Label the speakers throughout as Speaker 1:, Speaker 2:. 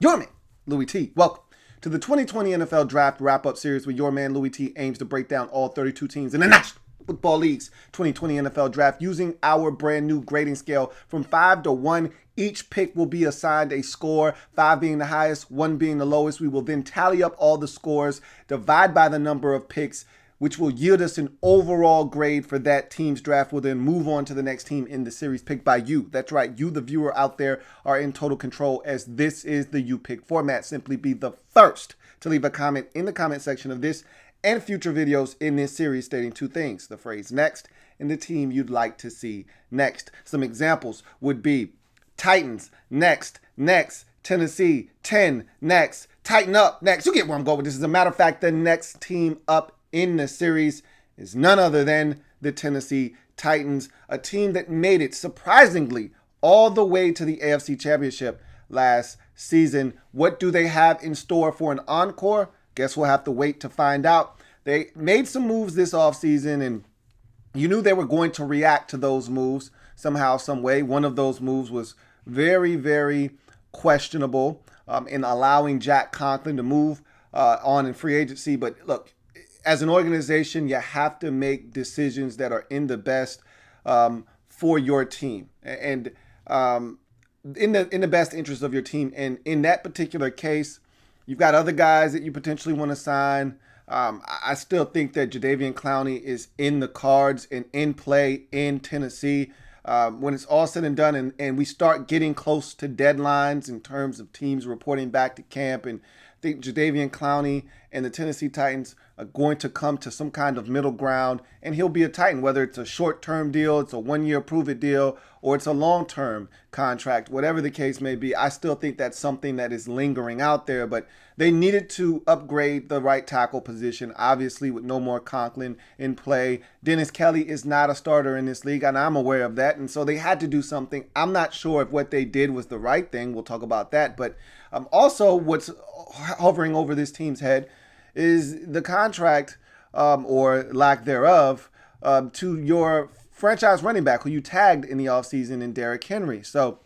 Speaker 1: Your man, Louie T. Welcome to the 2020 NFL Draft Wrap-Up Series where your man, Louie T, aims to break down all 32 teams in the National Football League's 2020 NFL Draft using our brand new grading scale from 5 to 1. Each pick will be assigned a score, 5 being the highest, 1 being the lowest. We will then tally up all the scores, divide by the number of picks, which will yield us an overall grade for that team's draft. We'll then move on to the next team in the series picked by you. That's right, you, the viewer out there, are in total control as this is the You Pick format. Simply be the first to leave a comment in the comment section of this and future videos in this series stating 2 things: the phrase next and the team you'd like to see next. Some examples would be Titans, next, Tennessee, 10, next, tighten up, next. You get where I'm going with this. As a matter of fact, the next team up in the series is none other than the Tennessee Titans, a team that made it surprisingly all the way to the AFC Championship last season. What do they have in store for an encore? Guess we'll have to wait to find out. They made some moves this offseason, and you knew they were going to react to those moves somehow, some way. One of those moves was very, very questionable in allowing Jack Conklin to move on in free agency. But look, as an organization, you have to make decisions that are in the best for your team and in the best interest of your team. And in that particular case, you've got other guys that you potentially want to sign. I still think that Jadeveon Clowney is in the cards and in play in Tennessee. When it's all said and done and we start getting close to deadlines in terms of teams reporting back to camp, and I think Jadeveon Clowney and the Tennessee Titans are going to come to some kind of middle ground, and he'll be a Titan, whether it's a short-term deal, it's a one-year prove-it deal, or it's a long-term contract. Whatever the case may be, I still think that's something that is lingering out there, but they needed to upgrade the right tackle position, obviously with no more Conklin in play. Dennis Kelly is not a starter in this league, and I'm aware of that, and so they had to do something. I'm not sure if what they did was the right thing. We'll talk about that, but also what's hovering over this team's head is the contract or lack thereof to your franchise running back who you tagged in the offseason in Derrick Henry. So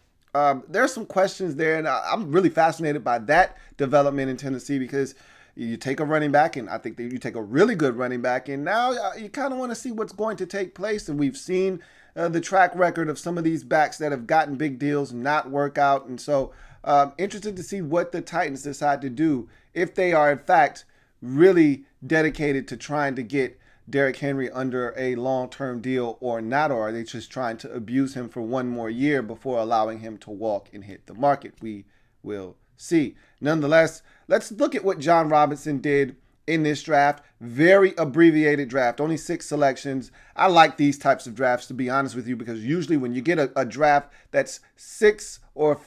Speaker 1: there's some questions there, and I'm really fascinated by that development in Tennessee because you take a running back, and I think that you take a really good running back, and now you kind of want to see what's going to take place. And we've seen the track record of some of these backs that have gotten big deals not work out. And so interested to see what the Titans decide to do if they are, in fact, really dedicated to trying to get Derrick Henry under a long-term deal or not, or are they just trying to abuse him for one more year before allowing him to walk and hit the market? We will see. Nonetheless, let's look at what Jon Robinson did in this draft. Very abbreviated draft, only 6 selections. I like these types of drafts, to be honest with you, because usually when you get a draft that's 6 or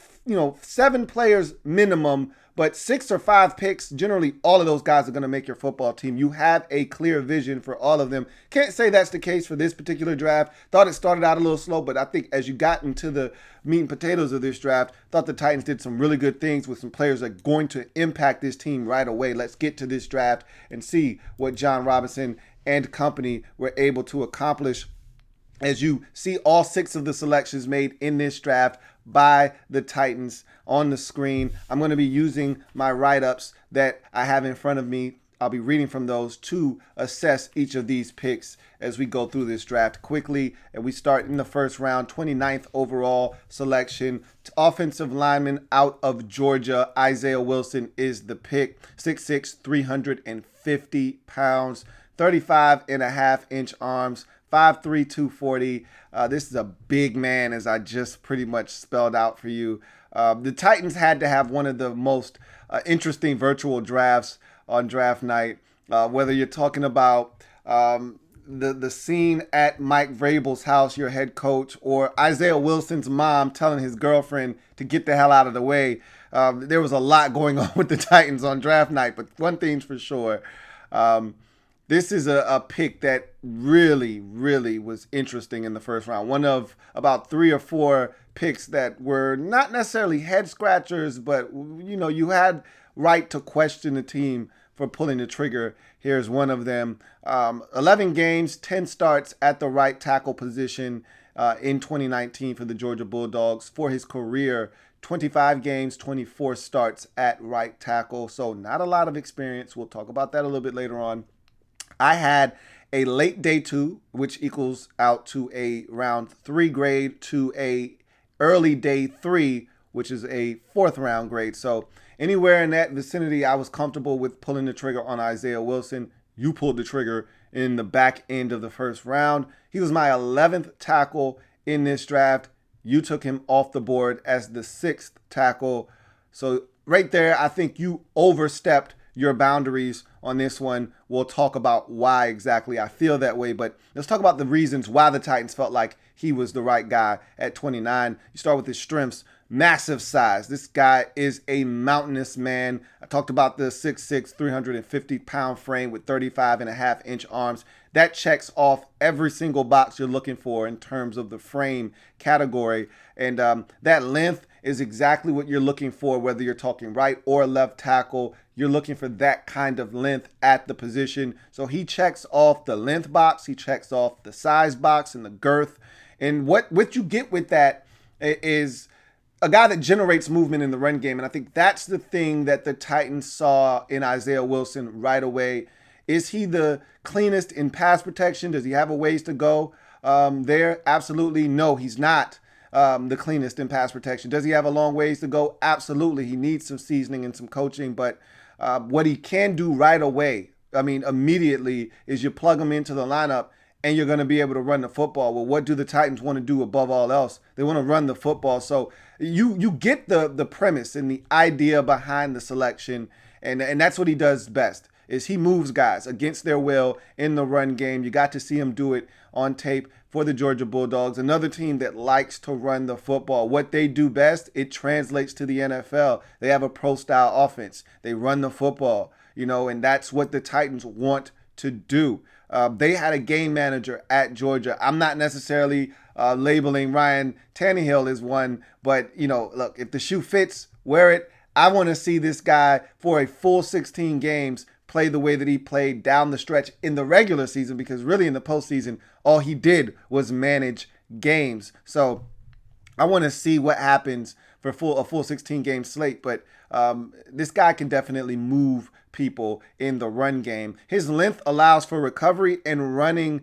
Speaker 1: 7 players minimum, but 6 or 5 picks, generally all of those guys are going to make your football team. You have a clear vision for all of them. Can't say that's the case for this particular draft. Thought it started out a little slow, but I think as you got into the meat and potatoes of this draft, thought the Titans did some really good things with some players that are going to impact this team right away. Let's get to this draft and see what Jon Robinson and company were able to accomplish. As you see all 6 of the selections made in this draft by the Titans on the screen, I'm going to be using my write-ups that I have in front of me. I'll be reading from those to assess each of these picks as we go through this draft quickly. And we start in the first round, 29th overall selection. Offensive lineman out of Georgia, Isiah Wilson is the pick. 6'6", 350 pounds, 35.5-inch arms, 5'3", 240. This is a big man, as I just pretty much spelled out for you. The Titans had to have one of the most interesting virtual drafts on draft night. Whether you're talking about the scene at Mike Vrabel's house, your head coach, or Isiah Wilson's mom telling his girlfriend to get the hell out of the way. There was a lot going on with the Titans on draft night, but one thing's for sure. This is a pick that really, really was interesting in the first round. One of about 3 or 4 picks that were not necessarily head scratchers, but you had right to question the team for pulling the trigger. Here's one of them. 11 games, 10 starts at the right tackle position in 2019 for the Georgia Bulldogs. For his career, 25 games, 24 starts at right tackle. So not a lot of experience. We'll talk about that a little bit later on. I had a late day 2, which equals out to a round 3 grade, to a early day 3, which is a 4th round grade. So anywhere in that vicinity, I was comfortable with pulling the trigger on Isiah Wilson. You pulled the trigger in the back end of the 1st round. He was my 11th tackle in this draft. You took him off the board as the 6th tackle. So right there, I think you overstepped your boundaries on this one. We'll talk about why exactly I feel that way, but let's talk about the reasons why the Titans felt like he was the right guy at 29. You start with his strengths. Massive size. This guy is a mountainous man. I talked about the 6'6", 350-pound frame with 35.5-inch arms. That checks off every single box you're looking for in terms of the frame category. And that length is exactly what you're looking for, whether you're talking right or left tackle. You're looking for that kind of length at the position. So he checks off the length box. He checks off the size box and the girth. And what you get with that is a guy that generates movement in the run game. And I think that's the thing that the Titans saw in Isiah Wilson right away. Is he the cleanest in pass protection? Does he have a ways to go there? Absolutely no, he's not the cleanest in pass protection. Does he have a long ways to go? Absolutely. He needs some seasoning and some coaching. But what he can do right away, I mean, immediately, is you plug him into the lineup and you're going to be able to run the football. Well, what do the Titans want to do above all else? They want to run the football. So you get the premise and the idea behind the selection, and that's what he does best, is he moves guys against their will in the run game. You got to see him do it on tape for the Georgia Bulldogs, another team that likes to run the football. What they do best, it translates to the NFL. They have a pro-style offense. They run the football, and that's what the Titans want to do. They had a game manager at Georgia. I'm not necessarily labeling Ryan Tannehill as one, but, look, if the shoe fits, wear it. I want to see this guy for a full 16 games play the way that he played down the stretch in the regular season, because really in the postseason, all he did was manage games. So I want to see what happens for a full 16 game slate, but this guy can definitely move people in the run game. His length allows for recovery and running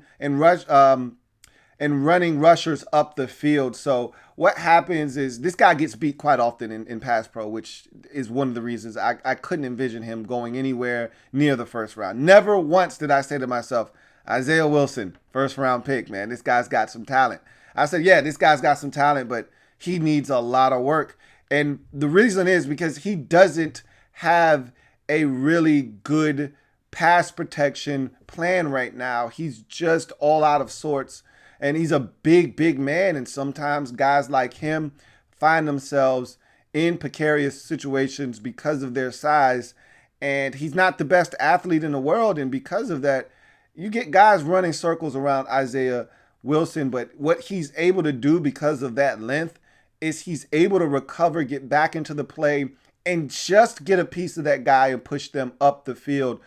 Speaker 1: rushers up the field. So what happens is this guy gets beat quite often in pass pro, which is one of the reasons I couldn't envision him going anywhere near the 1st round. Never once did I say to myself, Isiah Wilson, 1st round pick, man, this guy's got some talent. I said, yeah, this guy's got some talent, but he needs a lot of work. And the reason is because he doesn't have a really good pass protection plan right now. He's just all out of sorts. And he's a big man. And sometimes guys like him find themselves in precarious situations because of their size. And he's not the best athlete in the world. And because of that, you get guys running circles around Isiah Wilson. But what he's able to do because of that length is he's able to recover, get back into the play, and just get a piece of that guy and push them up the field.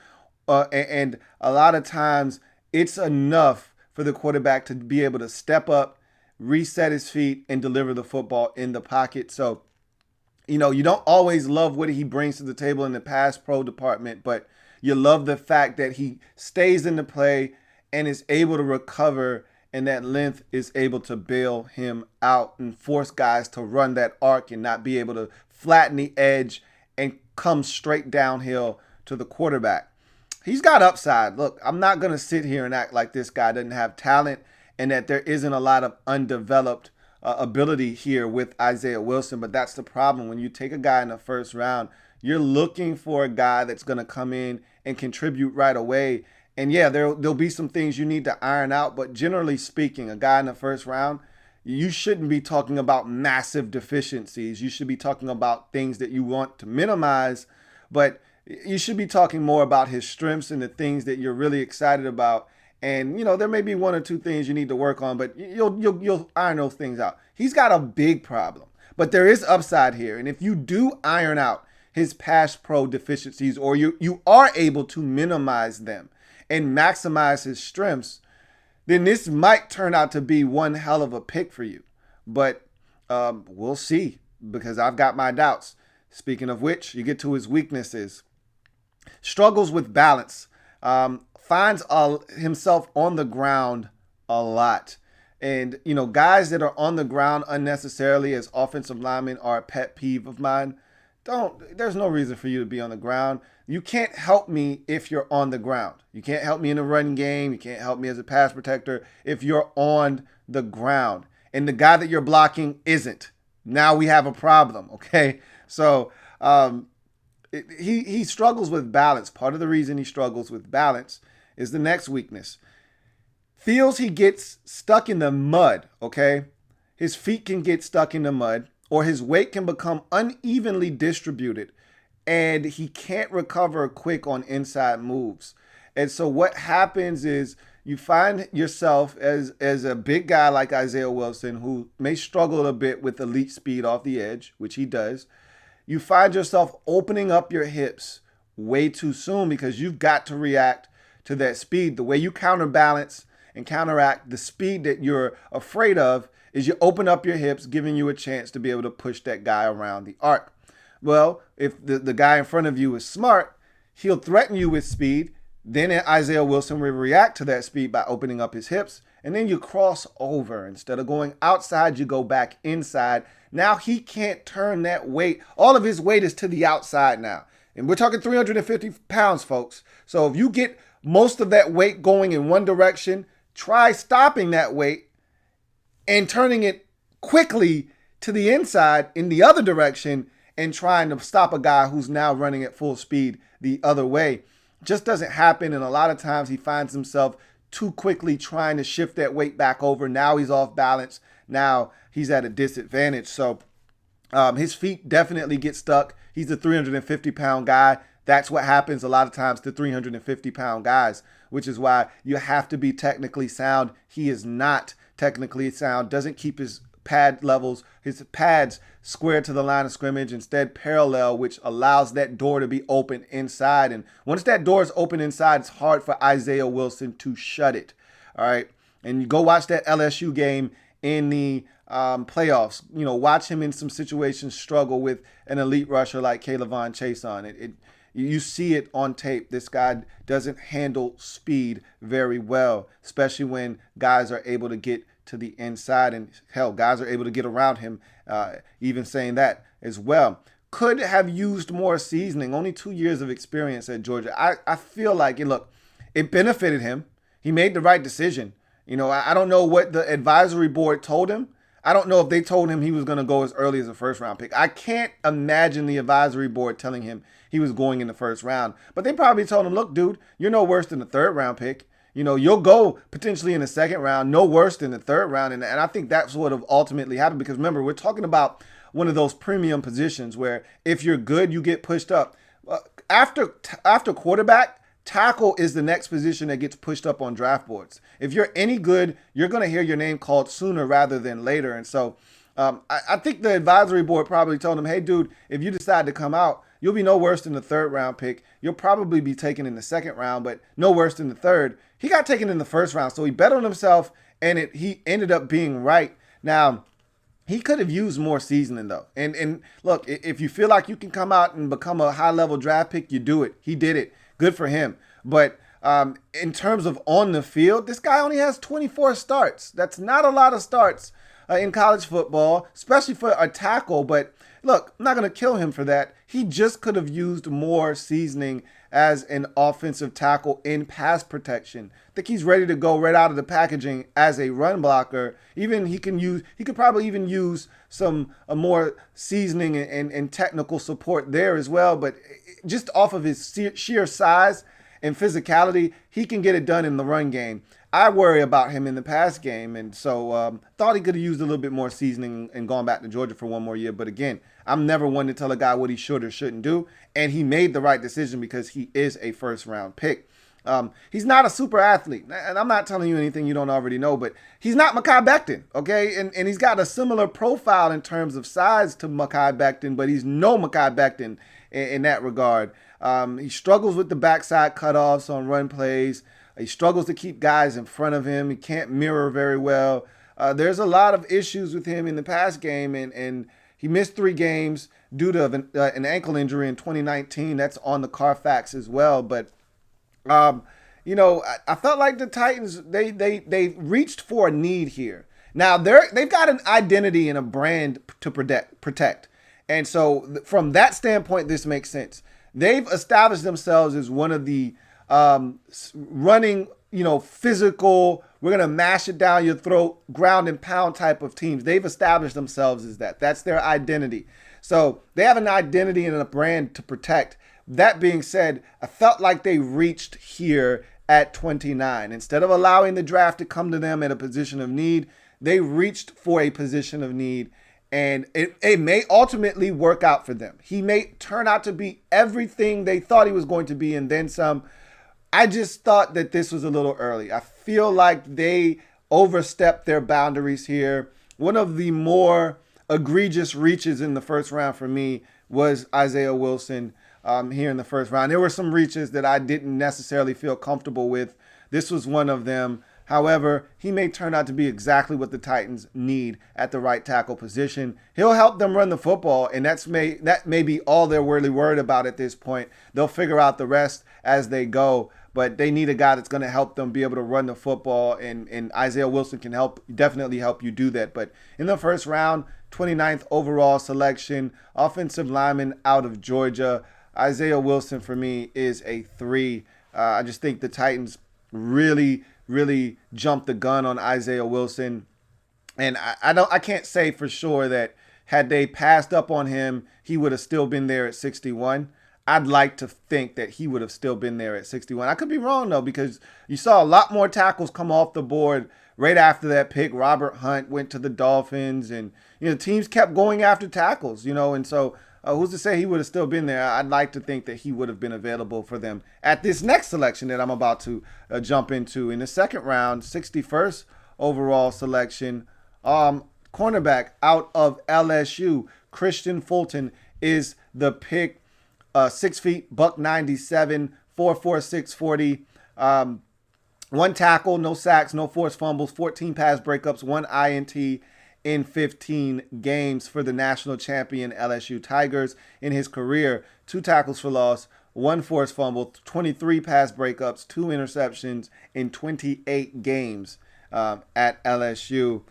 Speaker 1: And a lot of times it's enough for the quarterback to be able to step up, reset his feet, and deliver the football in the pocket. So, you don't always love what he brings to the table in the pass pro department, but you love the fact that he stays in the play and is able to recover, and that length is able to bail him out and force guys to run that arc and not be able to flatten the edge and come straight downhill to the quarterback. He's got upside. Look, I'm not going to sit here and act like this guy doesn't have talent and that there isn't a lot of undeveloped ability here with Isiah Wilson, but that's the problem. When you take a guy in the 1st round, you're looking for a guy that's going to come in and contribute right away. And yeah, there'll be some things you need to iron out, but generally speaking, a guy in the 1st round, you shouldn't be talking about massive deficiencies. You should be talking about things that you want to minimize, but you should be talking more about his strengths and the things that you're really excited about. And, there may be 1 or 2 things you need to work on, but you'll iron those things out. He's got a big problem, but there is upside here. And if you do iron out his pass pro deficiencies, or you are able to minimize them and maximize his strengths, then this might turn out to be one hell of a pick for you. But we'll see. because I've got my doubts. Speaking of which, you get to his weaknesses. Struggles with balance. Finds himself on the ground a lot. And, guys that are on the ground unnecessarily as offensive linemen are a pet peeve of mine. There's no reason for you to be on the ground. You can't help me if you're on the ground. You can't help me in the run game. You can't help me as a pass protector if you're on the ground. And the guy that you're blocking isn't. Now we have a problem, okay? So he struggles with balance. Part of the reason he struggles with balance is the next weakness. Feels he gets stuck in the mud, okay? His feet can get stuck in the mud, or his weight can become unevenly distributed, and he can't recover quick on inside moves. And so what happens is you find yourself as a big guy like Isiah Wilson, who may struggle a bit with elite speed off the edge, which he does. You find yourself opening up your hips way too soon because you've got to react to that speed. The way you counterbalance and counteract the speed that you're afraid of is you open up your hips, giving you a chance to be able to push that guy around the arc. Well, if the guy in front of you is smart, he'll threaten you with speed. Then Isiah Wilson will react to that speed by opening up his hips. And then you cross over. Instead of going outside, you go back inside. Now he can't turn that weight. All of his weight is to the outside now. And we're talking 350 pounds, folks. So if you get most of that weight going in one direction, try stopping that weight and turning it quickly to the inside in the other direction and trying to stop a guy who's now running at full speed the other way. Just doesn't happen, and a lot of times he finds himself too quickly trying to shift that weight back over. Now he's off balance. Now he's at a disadvantage. So his feet definitely get stuck. He's a 350-pound guy. That's what happens a lot of times to 350-pound guys, which is why you have to be technically sound. He is not technically sound, doesn't keep his pad levels, his pads square to the line of scrimmage, instead parallel, which allows that door to be open inside. And once that door is open inside, it's hard for Isiah Wilson to shut it. All right. And you go watch that LSU game in the playoffs. Watch him in some situations struggle with an elite rusher like K'Lavon Chaisson. You see it on tape. This guy doesn't handle speed very well, especially when guys are able to get to the inside, and hell, guys are able to get around him, even saying that as well. Could have used more seasoning. Only 2 years of experience at Georgia. I feel like, it benefited him. He made the right decision. I don't know what the advisory board told him. I don't know if they told him he was going to go as early as a first-round pick. I can't imagine the advisory board telling him he was going in the first round. But they probably told him, look, dude, you're no worse than the third-round pick. You'll go potentially in the second round, no worse than the third round. And I think that's what have ultimately happened, because remember, we're talking about one of those premium positions where if you're good, you get pushed up. After quarterback, tackle is the next position that gets pushed up on draft boards. If you're any good, you're going to hear your name called sooner rather than later. And so I think the advisory board probably told him, hey, dude, if you decide to come out, you'll be no worse than the third round pick. You'll probably be taken in the second round, but no worse than the third. He got taken in the first round, so he bet on himself, and he ended up being right. Now, he could have used more seasoning, though. And look, if you feel like you can come out and become a high-level draft pick, you do it. He did it. Good for him. But in terms of on the field, this guy only has 24 starts. That's not a lot of starts in college football, especially for a tackle. But look, I'm not going to kill him for that. He just could have used more seasoning as an offensive tackle in pass protection. I think he's ready to go right out of the packaging as a run blocker. Even he could probably even use some more seasoning and technical support there as well. But just off of his sheer size and physicality, he can get it done in the run game. I worry about him in the pass game, and so thought he could have used a little bit more seasoning and gone back to Georgia for one more year. But again, I'm never one to tell a guy what he should or shouldn't do, and he made the right decision because he is a first-round pick. He's not a super athlete, and I'm not telling you anything you don't already know, but he's not Mekhi Becton, okay? And he's got a similar profile in terms of size to Mekhi Becton, but he's no Mekhi Becton in that regard. He struggles with the backside cutoffs on run plays. He struggles to keep guys in front of him. He can't mirror very well. There's a lot of issues with him in the pass game, and He missed 3 games due to an ankle injury in 2019. That's on the Carfax as well. But um, I felt like the Titans they reached for a need here. Now they've got an identity and a brand to protect, and so from that standpoint, this makes sense. They've established themselves as one of the running, physical. We're gonna mash it down your throat, ground and pound type of teams. They've established themselves as that. That's their identity. So they have an identity and a brand to protect. That being said, I felt like they reached here at 29. Instead of allowing the draft to come to them at a position of need, they reached for a position of need, and it may ultimately work out for them. He may turn out to be everything they thought he was going to be and then some. I just thought that this was a little early. I feel like they overstepped their boundaries here. One of the more egregious reaches in the first round for me was Isiah Wilson here in the first round. There were some reaches that I didn't necessarily feel comfortable with. This was one of them. However, he may turn out to be exactly what the Titans need at the right tackle position. He'll help them run the football, and that may be all they're really worried about at this point. They'll figure out the rest as they go, but they need a guy that's going to help them be able to run the football, and Isiah Wilson can definitely help you do that. But in the first round, 29th overall selection, offensive lineman out of Georgia, Isiah Wilson for me is a 3. I just think the Titans really jumped the gun on Isiah Wilson, and I can't say for sure that had they passed up on him, he would have still been there at 61. I'd like to think that he would have still been there at 61. I could be wrong though, because you saw a lot more tackles come off the board right after that pick. Robert Hunt went to the Dolphins, and teams kept going after tackles, and so who's to say he would have still been there? I'd like to think that he would have been available for them at this next selection that I'm about to jump into. In the second round, 61st overall selection, cornerback out of LSU, Christian Fulton is the pick. 6 feet, $197, 4.46 40. 1 tackle, no sacks, no forced fumbles, 14 pass breakups, 1 INT in 15 games for the national champion LSU Tigers. In his career, 2 tackles for loss, 1 forced fumble, 23 pass breakups, 2 interceptions in 28 games at LSU.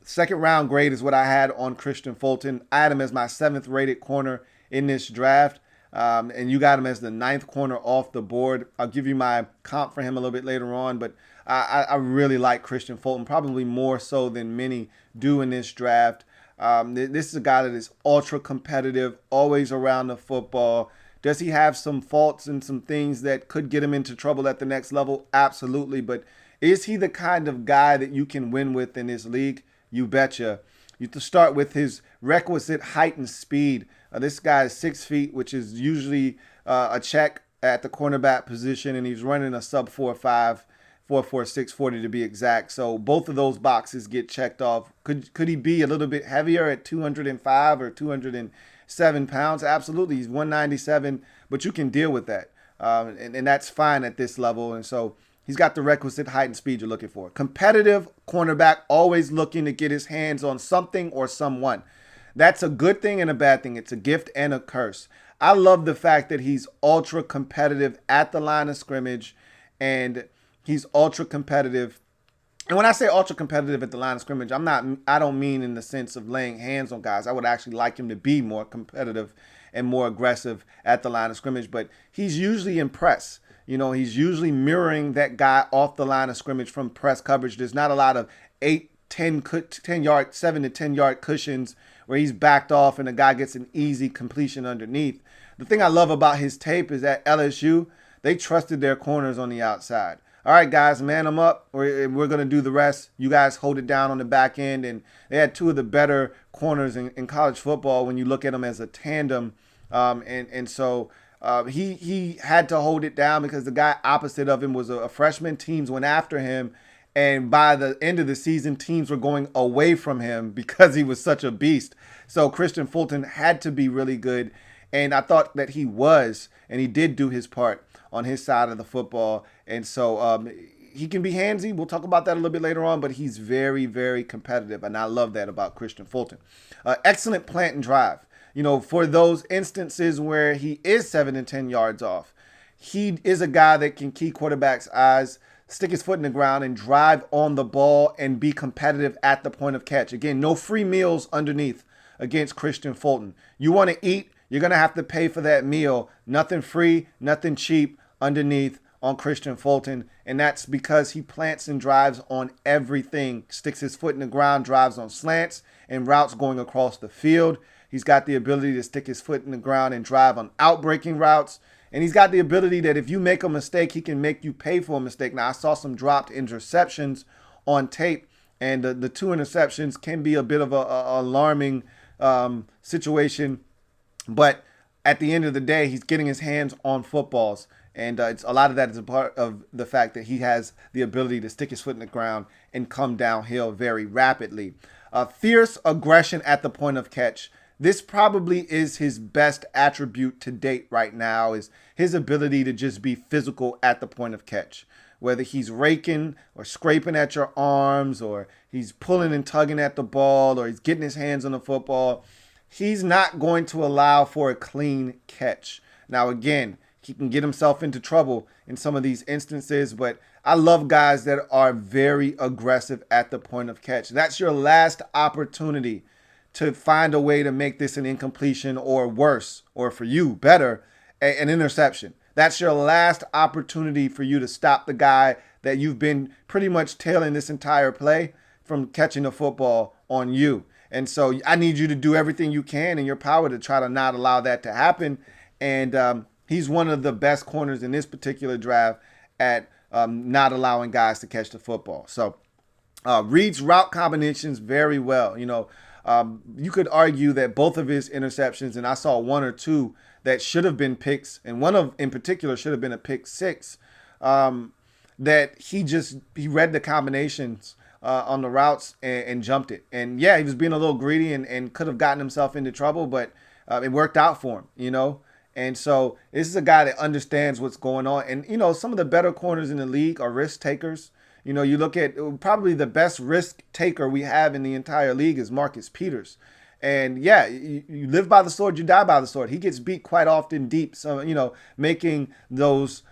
Speaker 1: Second round grade is what I had on Christian Fulton. I had him as my 7th rated corner in this draft. And you got him as the 9th corner off the board. I'll give you my comp for him a little bit later on, but I really like Christian Fulton, probably more so than many do in this draft. This is a guy that is ultra competitive, always around the football. Does he have some faults and some things that could get him into trouble at the next level? Absolutely. But is he the kind of guy that you can win with in this league? You betcha. You have to start with his requisite height and speed. This guy is 6 feet, which is usually a check at the cornerback position, and he's running a sub 4.5, 4.46 40 to be exact. So both of those boxes get checked off. Could he be a little bit heavier at 205 or 207 pounds? Absolutely. He's 197, but you can deal with that, and that's fine at this level. And so he's got the requisite height and speed you're looking for. Competitive cornerback, always looking to get his hands on something or someone. That's a good thing and a bad thing. It's a gift and a curse. I love the fact that he's ultra competitive at the line of scrimmage, and he's ultra competitive. And when I say ultra competitive at the line of scrimmage, I don't mean in the sense of laying hands on guys. I would actually like him to be more competitive and more aggressive at the line of scrimmage, but he's usually in press. He's usually mirroring that guy off the line of scrimmage from press coverage. There's not a lot of 7 to 10 yard cushions where he's backed off and the guy gets an easy completion underneath. The thing I love about his tape is at LSU, they trusted their corners on the outside. All right, guys, man them up. We're going to do the rest. You guys hold it down on the back end. And they had 2 of the better corners in college football when you look at them as a tandem. So he had to hold it down because the guy opposite of him was a freshman. Teams went after him. And by the end of the season, teams were going away from him because he was such a beast. So Christian Fulton had to be really good. And I thought that he was, and he did do his part on his side of the football. And so he can be handsy. We'll talk about that a little bit later on, but he's very, very competitive, and I love that about Christian Fulton. Excellent plant and drive. For those instances where he is 7 and 10 yards off, he is a guy that can key quarterbacks' eyes, stick his foot in the ground, and drive on the ball and be competitive at the point of catch. Again, no free meals underneath against Christian Fulton. You want to eat, you're going to have to pay for that meal. Nothing free, nothing cheap underneath on Christian Fulton, and that's because he plants and drives on everything. Sticks his foot in the ground, drives on slants and routes going across the field. He's got the ability to stick his foot in the ground and drive on outbreaking routes. And he's got the ability that if you make a mistake, he can make you pay for a mistake. Now, I saw some dropped interceptions on tape, and the 2 interceptions can be a bit of a alarming situation. But at the end of the day, he's getting his hands on footballs. And it's a lot of that is a part of the fact that he has the ability to stick his foot in the ground and come downhill very rapidly. Fierce aggression at the point of catch. This probably is his best attribute to date right now, is his ability to just be physical at the point of catch. Whether he's raking or scraping at your arms, or he's pulling and tugging at the ball, or he's getting his hands on the football, he's not going to allow for a clean catch. Now, again, he can get himself into trouble in some of these instances, but I love guys that are very aggressive at the point of catch. That's your last opportunity to find a way to make this an incompletion, or worse, or for you, better, an interception. That's your last opportunity for you to stop the guy that you've been pretty much tailing this entire play from catching the football on you. And so I need you to do everything you can in your power to try to not allow that to happen. And he's one of the best corners in this particular draft at not allowing guys to catch the football. So reads route combinations very well. You could argue that both of his interceptions, and I saw 1 or 2 that should have been picks, and in particular should have been a pick 6, that he read the combinations on the routes and jumped it. And yeah, he was being a little greedy and could have gotten himself into trouble, but it worked out for him, And so this is a guy that understands what's going on. And, some of the better corners in the league are risk takers. You look at probably the best risk taker we have in the entire league is Marcus Peters. And yeah, you live by the sword, you die by the sword. He gets beat quite often deep. So, taking those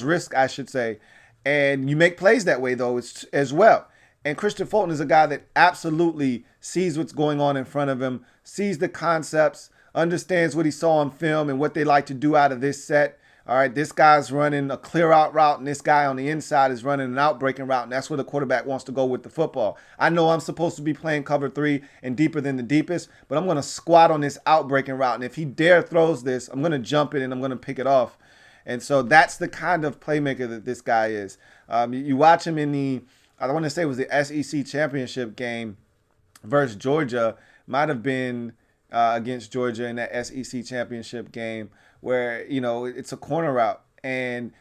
Speaker 1: risks, I should say. And you make plays that way, though, as well. And Christian Fulton is a guy that absolutely sees what's going on in front of him, sees the concepts, understands what he saw on film and what they like to do out of this set. All right, this guy's running a clear out route, and this guy on the inside is running an outbreaking route, and that's where the quarterback wants to go with the football. I know I'm supposed to be playing cover 3 and deeper than the deepest, but I'm going to squat on this outbreaking route, and if he dare throws this, I'm going to jump it and I'm going to pick it off. And so that's the kind of playmaker that this guy is. You watch him in I want to say it was the SEC championship game versus Georgia, might have been against Georgia in that SEC championship game, where it's a corner route, and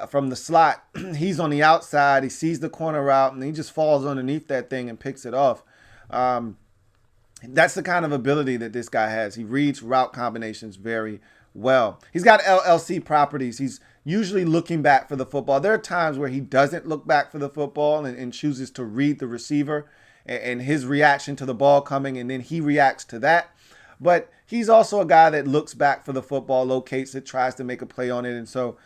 Speaker 1: from the slot he's on the outside, he sees the corner route and he just falls underneath that thing and picks it off. That's the kind of ability that this guy has. He reads route combinations very well. He's got LLC properties. He's usually looking back for the football. There are times where he doesn't look back for the football and chooses to read the receiver and his reaction to the ball coming, and then he reacts to that. But he's also a guy that looks back for the football, locates it, tries to make a play on it. And so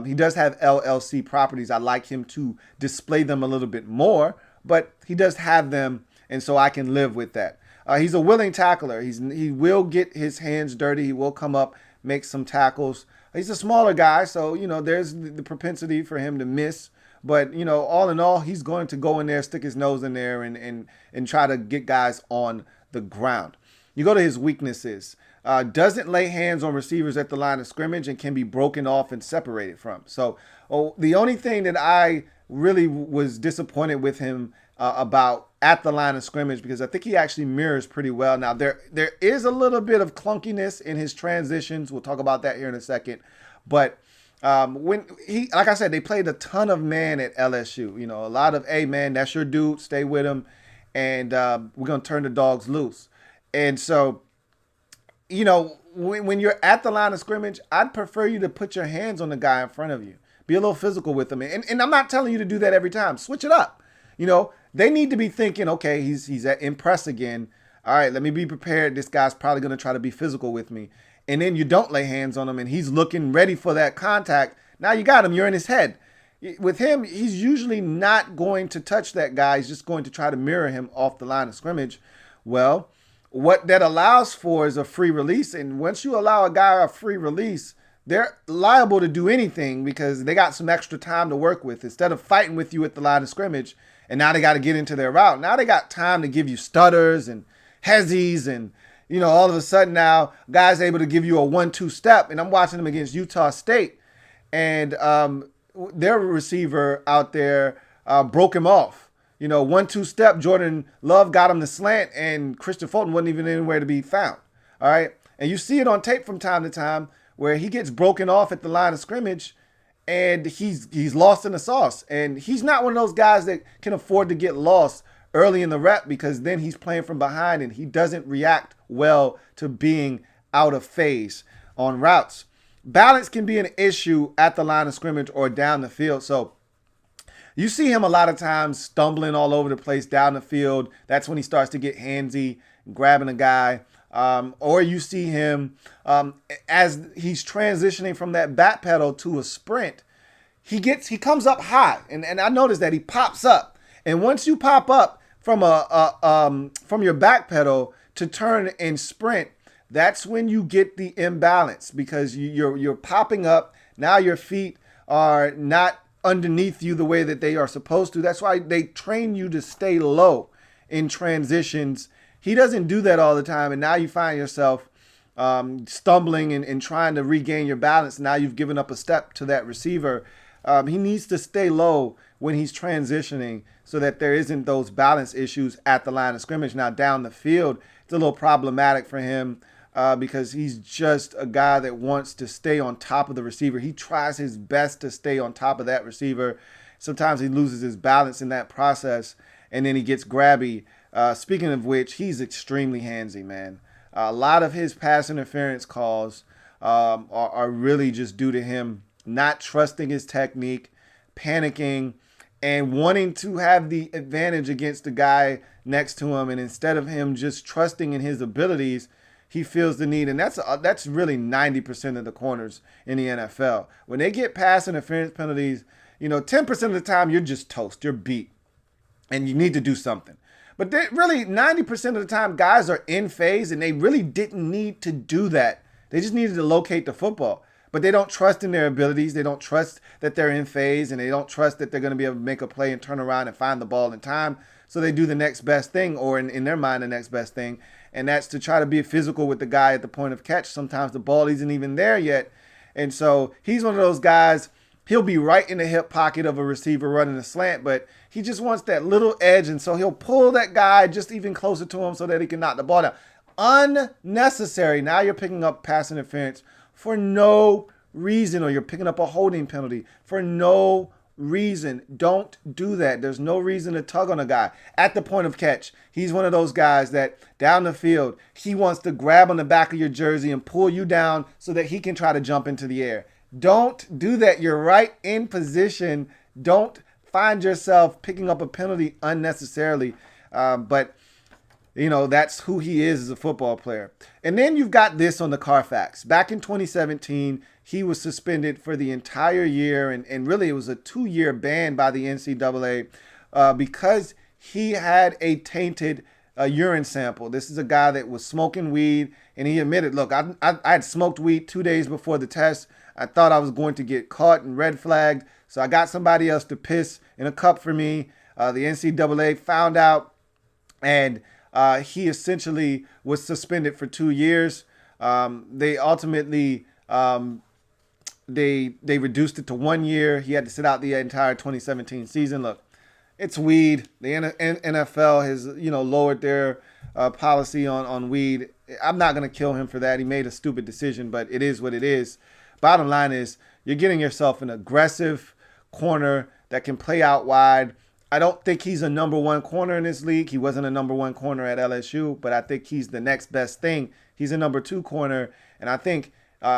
Speaker 1: he does have LLC properties. I like him to display them a little bit more, but he does have them, and so I can live with that. He's a willing tackler. He will get his hands dirty. He will come up, make some tackles. He's a smaller guy, so, there's the propensity for him to miss. But, all in all, he's going to go in there, stick his nose in there, and try to get guys on the ground. You go to his weaknesses. Doesn't lay hands on receivers at the line of scrimmage and can be broken off and separated from. So the only thing that I really was disappointed with him about at the line of scrimmage, because I think he actually mirrors pretty well. Now, there is a little bit of clunkiness in his transitions. We'll talk about that here in a second. But when like I said, they played a ton of man at LSU. A lot of, hey, man, that's your dude. Stay with him. And we're going to turn the dogs loose. And so, when you're at the line of scrimmage, I'd prefer you to put your hands on the guy in front of you, Be a little physical with him. And I'm not telling you to do that every time. Switch it up. They need to be thinking, okay, he's in press again. All right, let me be prepared. This guy's probably going to try to be physical with me. And then you don't lay hands on him and he's looking ready for that contact. Now you got him. You're in his head. With him, he's usually not going to touch that guy. He's just going to try to mirror him off the line of scrimmage. Well, what that allows for is a free release. And once you allow a guy a free release, they're liable to do anything because they got some extra time to work with. Instead of fighting with you at the line of scrimmage, and now they got to get into their route. Now they got time to give you stutters and hezzies and, all of a sudden now guys able to give you a 1-2 step. And I'm watching them against Utah State. And their receiver out there broke him off. 1-2 step, Jordan Love got him the slant, and Christian Fulton wasn't even anywhere to be found. All right. And you see it on tape from time to time where he gets broken off at the line of scrimmage and he's lost in the sauce. And he's not one of those guys that can afford to get lost early in the rep because then he's playing from behind and he doesn't react well to being out of phase on routes. Balance can be an issue at the line of scrimmage or down the field. So you see him a lot of times stumbling all over the place down the field. That's when he starts to get handsy, grabbing a guy. Or you see him as he's transitioning from that back pedal to a sprint. He comes up high, and I noticed that he pops up. And once you pop up from from your back pedal to turn and sprint, that's when you get the imbalance because you're popping up. Now your feet are not underneath you the way that they are supposed to. That's why they train you to stay low in transitions. He doesn't do that all the time, and now you find yourself stumbling and trying to regain your balance. Now you've given up a step to that receiver. He needs to stay low when he's transitioning so that there isn't those balance issues at the line of scrimmage. Now down the field, it's a little problematic for him because he's just a guy that wants to stay on top of the receiver. He tries his best to stay on top of that receiver. Sometimes he loses his balance in that process, and then he gets grabby. Speaking of which, he's extremely handsy, man. A lot of his pass interference calls are really just due to him not trusting his technique, panicking, and wanting to have the advantage against the guy next to him. And instead of him just trusting in his abilities, he feels the need. And that's really 90% of the corners in the NFL. When they get pass interference penalties, 10% of the time you're just toast. You're beat. And you need to do something. But really, 90% of the time, guys are in phase, and they really didn't need to do that. They just needed to locate the football. But they don't trust in their abilities. They don't trust that they're in phase, and they don't trust that they're going to be able to make a play and turn around and find the ball in time. So they do the next best thing, or in their mind, the next best thing. And that's to try to be physical with the guy at the point of catch. Sometimes the ball isn't even there yet. And so he's one of those guys, he'll be right in the hip pocket of a receiver running a slant, but he just wants that little edge. And so he'll pull that guy just even closer to him so that he can knock the ball down. Unnecessary. Now you're picking up pass interference for no reason, or you're picking up a holding penalty for no reason. Don't do that. There's no reason to tug on a guy at the point of catch. He's one of those guys that down the field, he wants to grab on the back of your jersey and pull you down so that he can try to jump into the air. Don't do that. You're right in position. Don't find yourself picking up a penalty unnecessarily. But that's who he is as a football player. And then you've got this on the Carfax. Back in 2017, he was suspended for the entire year. And really, it was a 2-year ban by the NCAA because he had a tainted urine sample. This is a guy that was smoking weed. And he admitted, look, I had smoked weed 2 days before the test. I thought I was going to get caught and red flagged. So I got somebody else to piss in a cup for me. The NCAA found out, and he essentially was suspended for 2 years. They ultimately they reduced it to 1 year. He had to sit out the entire 2017 season. Look, it's weed. The NFL has lowered their policy on weed. I'm not going to kill him for that. He made a stupid decision, but it is what it is. Bottom line is you're getting yourself an aggressive corner that can play out wide. I don't think he's a number one corner in this league. He wasn't a number one corner at LSU, but I think he's the next best thing. He's a number two corner, and I think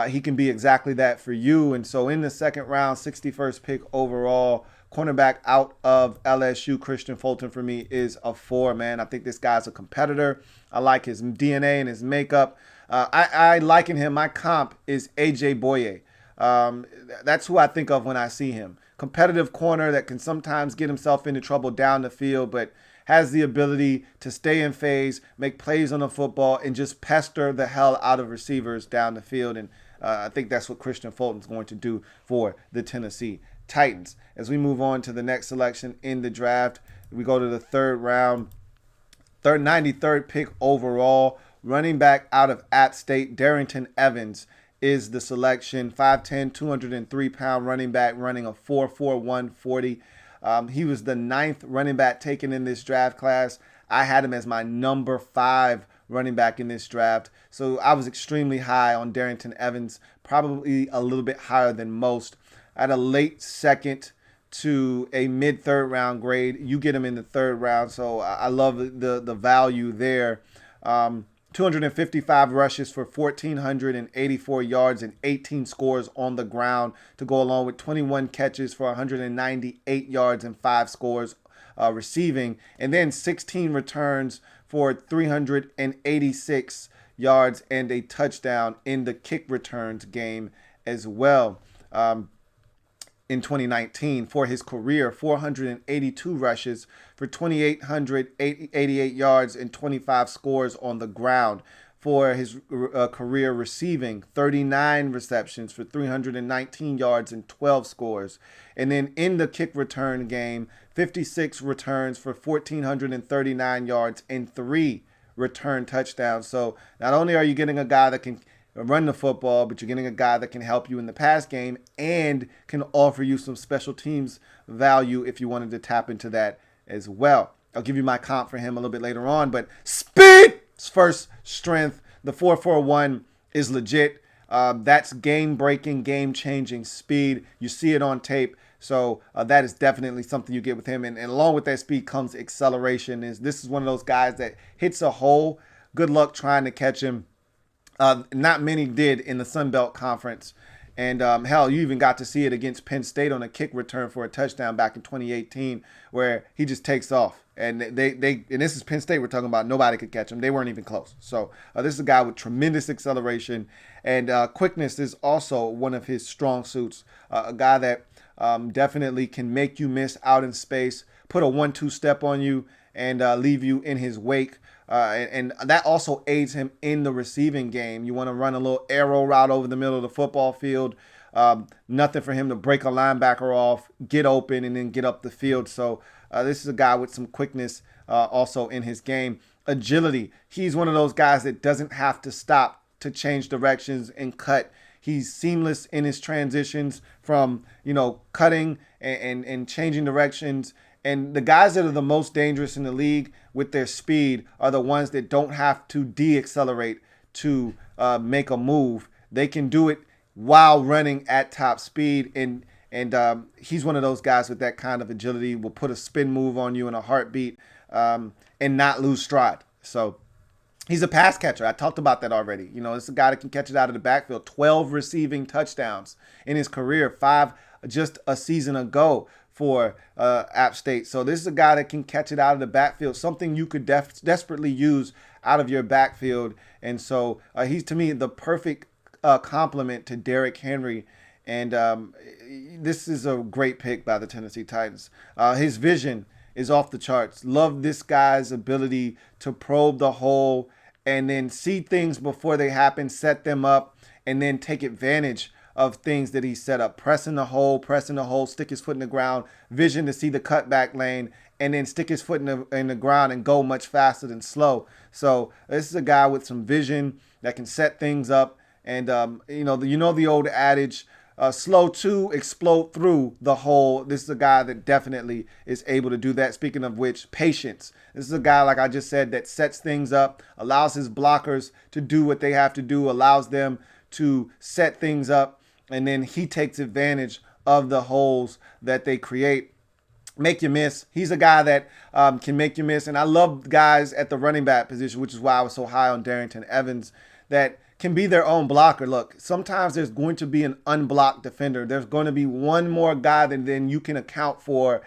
Speaker 1: he can be exactly that for you. And so in the second round, 61st pick overall, cornerback out of LSU, Christian Fulton for me is a 4, man. I think this guy's a competitor. I like his DNA and his makeup. I liken him. My comp is AJ Boye. That's who I think of when I see him. Competitive corner that can sometimes get himself into trouble down the field, but has the ability to stay in phase, make plays on the football, and just pester the hell out of receivers down the field. And I think that's what Christian Fulton's going to do for the Tennessee Titans. As we move on to the next selection in the draft, we go to the third round, 93rd pick overall, running back out of App State, Darrington Evans is the selection. 5'10", 203-pound running back, running a 4.41 40. He was the 9th running back taken in this draft class. I had him as my number 5 running back in this draft. So I was extremely high on Darrington Evans, probably a little bit higher than most. At a late second to a mid-third round grade. You get him in the third round, so I love the value there. 255 rushes for 1,484 yards and 18 scores on the ground to go along with 21 catches for 198 yards and 5 scores receiving. And then 16 returns for 386 yards and a touchdown in the kick returns game as well. In 2019 for his career, 482 rushes for 2,888 yards and 25 scores on the ground. For his career receiving, 39 receptions for 319 yards and 12 scores. And then in the kick return game, 56 returns for 1,439 yards and 3 return touchdowns. So not only are you getting a guy that can run the football, but you're getting a guy that can help you in the pass game and can offer you some special teams value if you wanted to tap into that as well. I'll give you my comp for him a little bit later on, but speed is first strength. The 4.41 is legit. That's game-breaking, game-changing speed. You see it on tape. So that is definitely something you get with him. And along with that speed comes acceleration. This is one of those guys that hits a hole. Good luck trying to catch him. Not many did in the Sun Belt Conference. And hell, you even got to see it against Penn State on a kick return for a touchdown back in 2018 where he just takes off. And and this is Penn State we're talking about. Nobody could catch him. They weren't even close. So this is a guy with tremendous acceleration. And quickness is also one of his strong suits. A guy that definitely can make you miss out in space, put a 1-2 step on you, and leave you in his wake. And that also aids him in the receiving game. You want to run a little arrow route over the middle of the football field. Nothing for him to break a linebacker off, get open, and then get up the field. So this is a guy with some quickness also in his game. Agility. He's one of those guys that doesn't have to stop to change directions and cut. He's seamless in his transitions from, cutting and changing directions. And the guys that are the most dangerous in the league with their speed are the ones that don't have to de-accelerate to make a move. They can do it while running at top speed. And he's one of those guys with that kind of agility, will put a spin move on you in a heartbeat and not lose stride. So he's a pass catcher. I talked about that already. This is a guy that can catch it out of the backfield. 12 receiving touchdowns in his career, 5 just a season ago for App State. So this is a guy that can catch it out of the backfield, something you could desperately use out of your backfield. And so he's, to me, the perfect complement to Derrick Henry. And this is a great pick by the Tennessee Titans. His vision is off the charts. Love this guy's ability to probe the hole and then see things before they happen, set them up, and then take advantage of things that he set up. Pressing the hole, stick his foot in the ground, vision to see the cutback lane, and then stick his foot in the ground and go much faster than slow. So this is a guy with some vision that can set things up. And, the old adage, slow to explode through the hole. This is a guy that definitely is able to do that. Speaking of which, patience. This is a guy, like I just said, that sets things up, allows his blockers to do what they have to do, allows them to set things up, and then he takes advantage of the holes that they create. Make you miss. He's a guy that can make you miss. And I love guys at the running back position, which is why I was so high on Darrington Evans, that can be their own blocker. Look, sometimes there's going to be an unblocked defender. There's going to be one more guy that then you can account for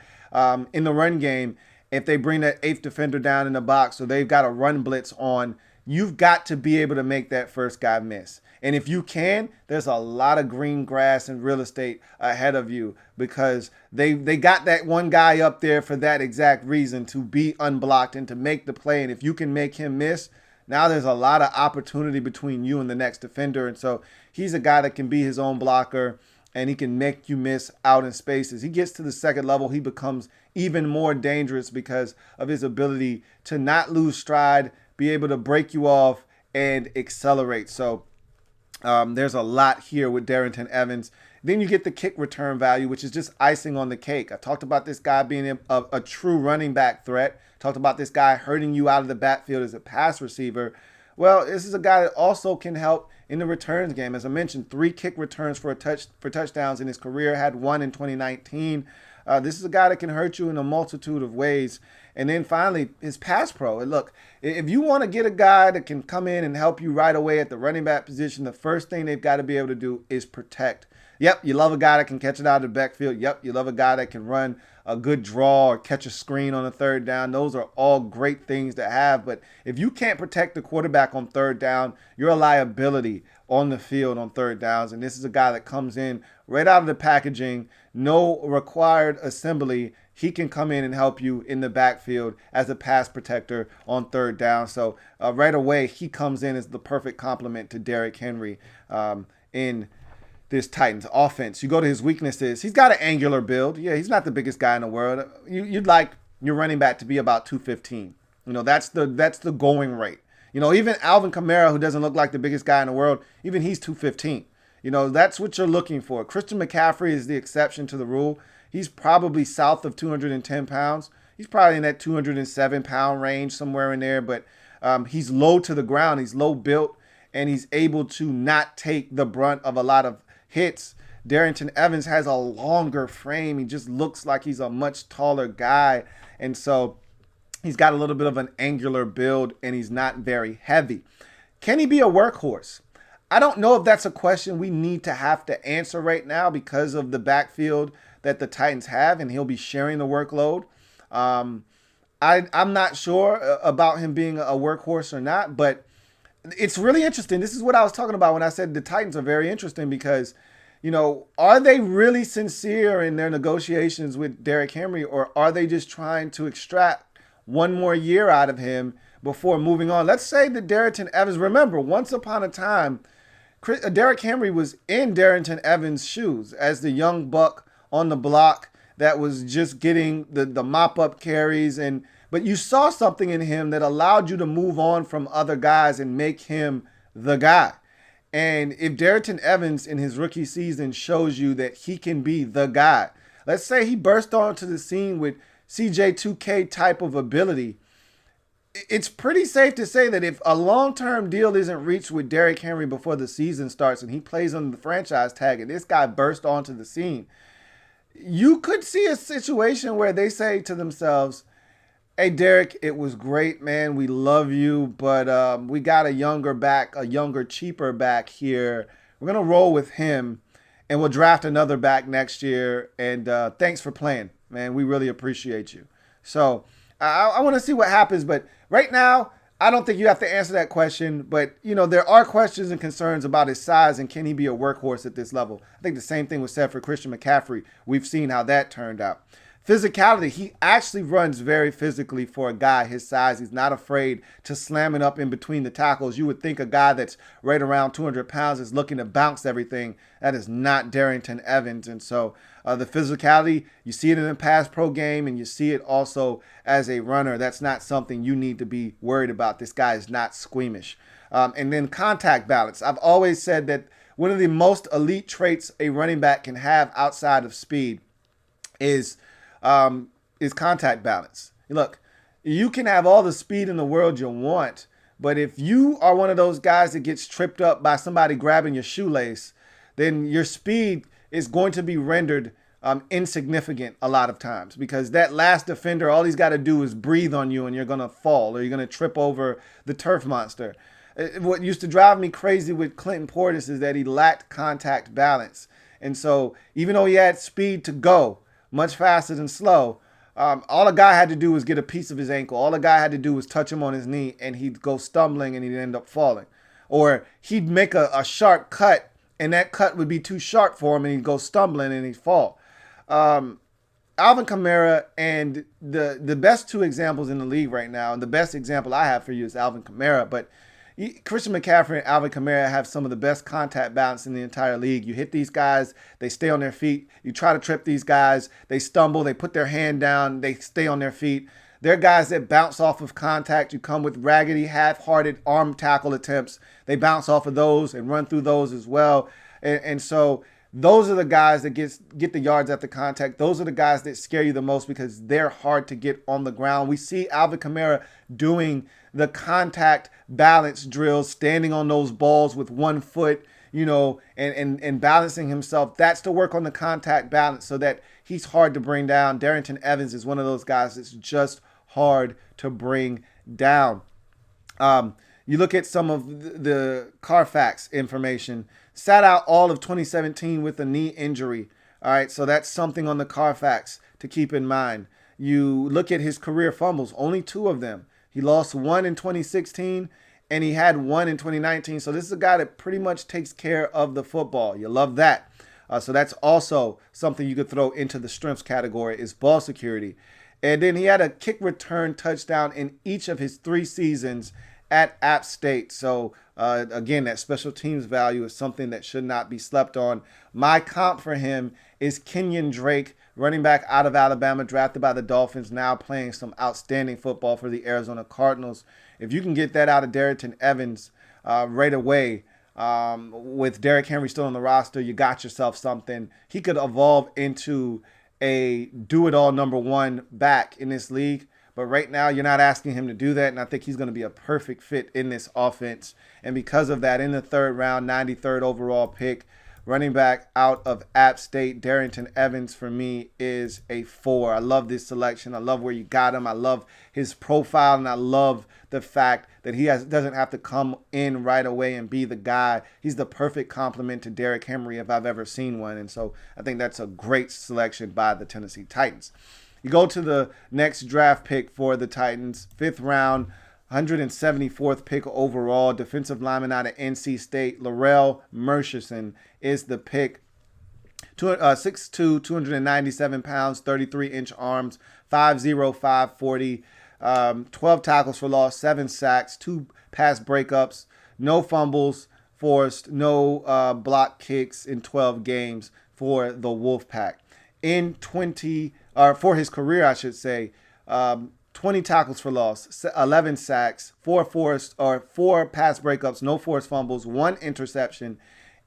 Speaker 1: in the run game. If they bring that eighth defender down in the box, so they've got a run blitz on, you've got to be able to make that first guy miss. And if you can, there's a lot of green grass and real estate ahead of you, because they got that one guy up there for that exact reason, to be unblocked and to make the play. And if you can make him miss, now there's a lot of opportunity between you and the next defender. And so he's a guy that can be his own blocker, and he can make you miss out in spaces. He gets to the second level, he becomes even more dangerous because of his ability to not lose stride, be able to break you off, and accelerate. So there's a lot here with Darrynton Evans. Then you get the kick return value, which is just icing on the cake. I talked about this guy being a true running back threat. Talked about this guy hurting you out of the backfield as a pass receiver. Well, this is a guy that also can help in the returns game. As I mentioned, 3 kick returns for touchdowns in his career, had 1 in 2019. This is a guy that can hurt you in a multitude of ways. And then finally, his pass pro. And look, if you want to get a guy that can come in and help you right away at the running back position, the first thing they've got to be able to do is protect. Yep, you love a guy that can catch it out of the backfield. Yep, you love a guy that can run a good draw or catch a screen on a third down. Those are all great things to have. But if you can't protect the quarterback on third down, you're a liability on the field on third downs. And this is a guy that comes in right out of the packaging, no required assembly. He can come in and help you in the backfield as a pass protector on third down. So right away, he comes in as the perfect complement to Derrick Henry in this Titans offense. You go to his weaknesses. He's got an angular build. Yeah, he's not the biggest guy in the world. You'd like your running back to be about 215. That's the going rate. Even Alvin Kamara, who doesn't look like the biggest guy in the world, even he's 215. That's what you're looking for. Christian McCaffrey is the exception to the rule. He's probably south of 210 pounds. He's probably in that 207-pound range, somewhere in there. But he's low to the ground. He's low built, and he's able to not take the brunt of a lot of hits. Darrynton Evans has a longer frame. He just looks like he's a much taller guy. And so he's got a little bit of an angular build, and he's not very heavy. Can he be a workhorse? I don't know if that's a question we need to have to answer right now because of the backfield that the Titans have, and he'll be sharing the workload. I'm not sure about him being a workhorse or not, but it's really interesting. This is what I was talking about when I said the Titans are very interesting because, are they really sincere in their negotiations with Derrick Henry, or are they just trying to extract one more year out of him before moving on? Let's say that Darrynton Evans, remember, once upon a time, Derrick Henry was in Darrynton Evans' shoes as the young buck on the block that was just getting the mop-up carries. But you saw something in him that allowed you to move on from other guys and make him the guy. And if Darrynton Evans in his rookie season shows you that he can be the guy, let's say he burst onto the scene with CJ2K type of ability, it's pretty safe to say that if a long-term deal isn't reached with Derrick Henry before the season starts and he plays under the franchise tag and this guy burst onto the scene, you could see a situation where they say to themselves, hey, Derrick, it was great, man. We love you, but we got a younger, cheaper back here. We're going to roll with him, and we'll draft another back next year. And thanks for playing, man. We really appreciate you. So I want to see what happens. But right now, I don't think you have to answer that question. But, there are questions and concerns about his size and can he be a workhorse at this level. I think the same thing was said for Christian McCaffrey. We've seen how that turned out. Physicality, he actually runs very physically for a guy his size. He's not afraid to slam it up in between the tackles. You would think a guy that's right around 200 pounds is looking to bounce everything. That is not Darrynton Evans. And so the physicality, you see it in the pass pro game, and you see it also as a runner. That's not something you need to be worried about. This guy is not squeamish. And then contact balance. I've always said that one of the most elite traits a running back can have outside of speed is contact balance. Look, you can have all the speed in the world you want, but if you are one of those guys that gets tripped up by somebody grabbing your shoelace, then your speed is going to be rendered insignificant a lot of times, because that last defender, all he's got to do is breathe on you and you're going to fall, or you're going to trip over the turf monster. What used to drive me crazy with Clinton Portis is that he lacked contact balance. And so even though he had speed to go much faster than slow, all a guy had to do was get a piece of his ankle. All a guy had to do was touch him on his knee, and he'd go stumbling and he'd end up falling. Or he'd make a sharp cut, and that cut would be too sharp for him, and he'd go stumbling and he'd fall. Alvin Kamara, and the best two examples in the league right now, and the best example I have for you is Alvin Kamara, but Christian McCaffrey and Alvin Kamara have some of the best contact balance in the entire league. You hit these guys, they stay on their feet. You try to trip these guys, they stumble, they put their hand down, they stay on their feet. They're guys that bounce off of contact. You come with raggedy, half-hearted arm tackle attempts. They bounce off of those and run through those as well. And so those are the guys that get the yards at the contact. Those are the guys that scare you the most because they're hard to get on the ground. We see Alvin Kamara doing the contact balance drills, standing on those balls with 1 foot, and balancing himself. That's to work on the contact balance so that he's hard to bring down. Darrington Evans is one of those guys that's just hard to bring down. You look at some of the Carfax information. Sat out all of 2017 with a knee injury. All right, so that's something on the Carfax to keep in mind. You look at his career fumbles, only 2 of them. He lost 1 in 2016, and he had 1 in 2019. So this is a guy that pretty much takes care of the football. You love that. So that's also something you could throw into the strengths category is ball security. And then he had a kick return touchdown in each of his 3 seasons at App State. So again, that special teams value is something that should not be slept on. My comp for him is Kenyon Drake, running back out of Alabama, drafted by the Dolphins, now playing some outstanding football for the Arizona Cardinals. If you can get that out of Darrington Evans right away, with Derrick Henry still on the roster, you got yourself something. He could evolve into a do-it-all number 1 back in this league. But right now, you're not asking him to do that, and I think he's going to be a perfect fit in this offense. And because of that, in the 3rd round, 93rd overall pick, running back out of App State, Darrington Evans, for me, is a 4. I love this selection. I love where you got him. I love his profile, and I love the fact that he doesn't have to come in right away and be the guy. He's the perfect complement to Derrick Henry if I've ever seen one. And so I think that's a great selection by the Tennessee Titans. You go to the next draft pick for the Titans, 5th round, 174th pick overall, defensive lineman out of NC State, Larrell Murchison is the pick. 6'2", 297 pounds, 33-inch arms, 5'0", 540, 12 tackles for loss, 7 sacks, 2 pass breakups, no fumbles forced, no block kicks in 12 games for the Wolfpack. For his career, I should say, 20 tackles for loss, 11 sacks, 4 pass breakups, no forced fumbles, 1 interception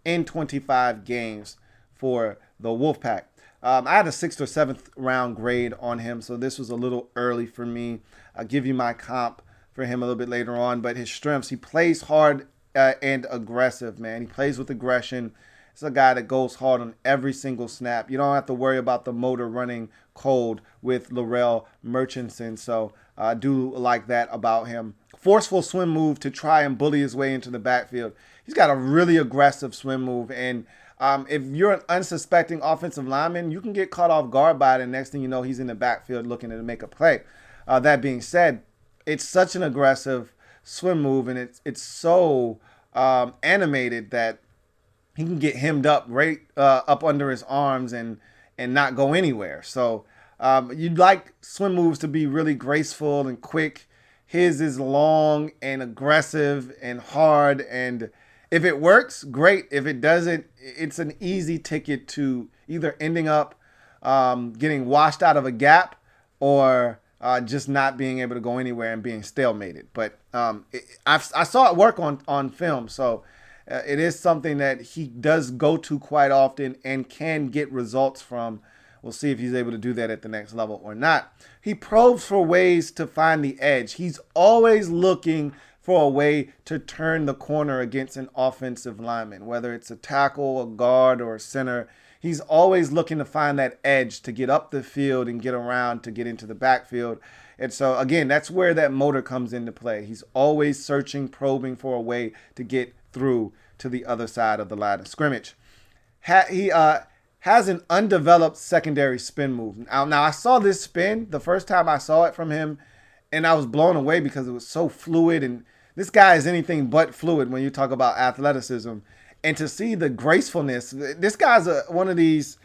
Speaker 1: in 25 games for the Wolfpack. I had a 6th or 7th round grade on him, so this was a little early for me. I'll give you my comp for him a little bit later on, but his strengths, he plays hard and aggressive, man. He plays with aggression. It's a guy that goes hard on every single snap. You don't have to worry about the motor running cold with Larrell Murchison, so I do like that about him. Forceful swim move to try and bully his way into the backfield. He's got a really aggressive swim move, and if you're an unsuspecting offensive lineman, you can get caught off guard by it, and next thing you know, he's in the backfield looking to make a play. That being said, it's such an aggressive swim move, and it's so animated that he can get hemmed up right up under his arms and not go anywhere. So you'd like swim moves to be really graceful and quick. His is long and aggressive and hard, and if it works, great. If it doesn't, it's an easy ticket to either ending up getting washed out of a gap or just not being able to go anywhere and being stalemated. But I saw it work on film, so it is something that he does go to quite often and can get results from. We'll see if he's able to do that at the next level or not. He probes for ways to find the edge. He's always looking for a way to turn the corner against an offensive lineman, whether it's a tackle, a guard, or a center. He's always looking to find that edge to get up the field and get around to get into the backfield. And so, again, that's where that motor comes into play. He's always searching, probing for a way to get through to the other side of the line of scrimmage. He has an undeveloped secondary spin move. Now, I saw this spin the first time I saw it from him, and I was blown away because it was so fluid. And this guy is anything but fluid when you talk about athleticism. And to see the gracefulness, this guy's one of these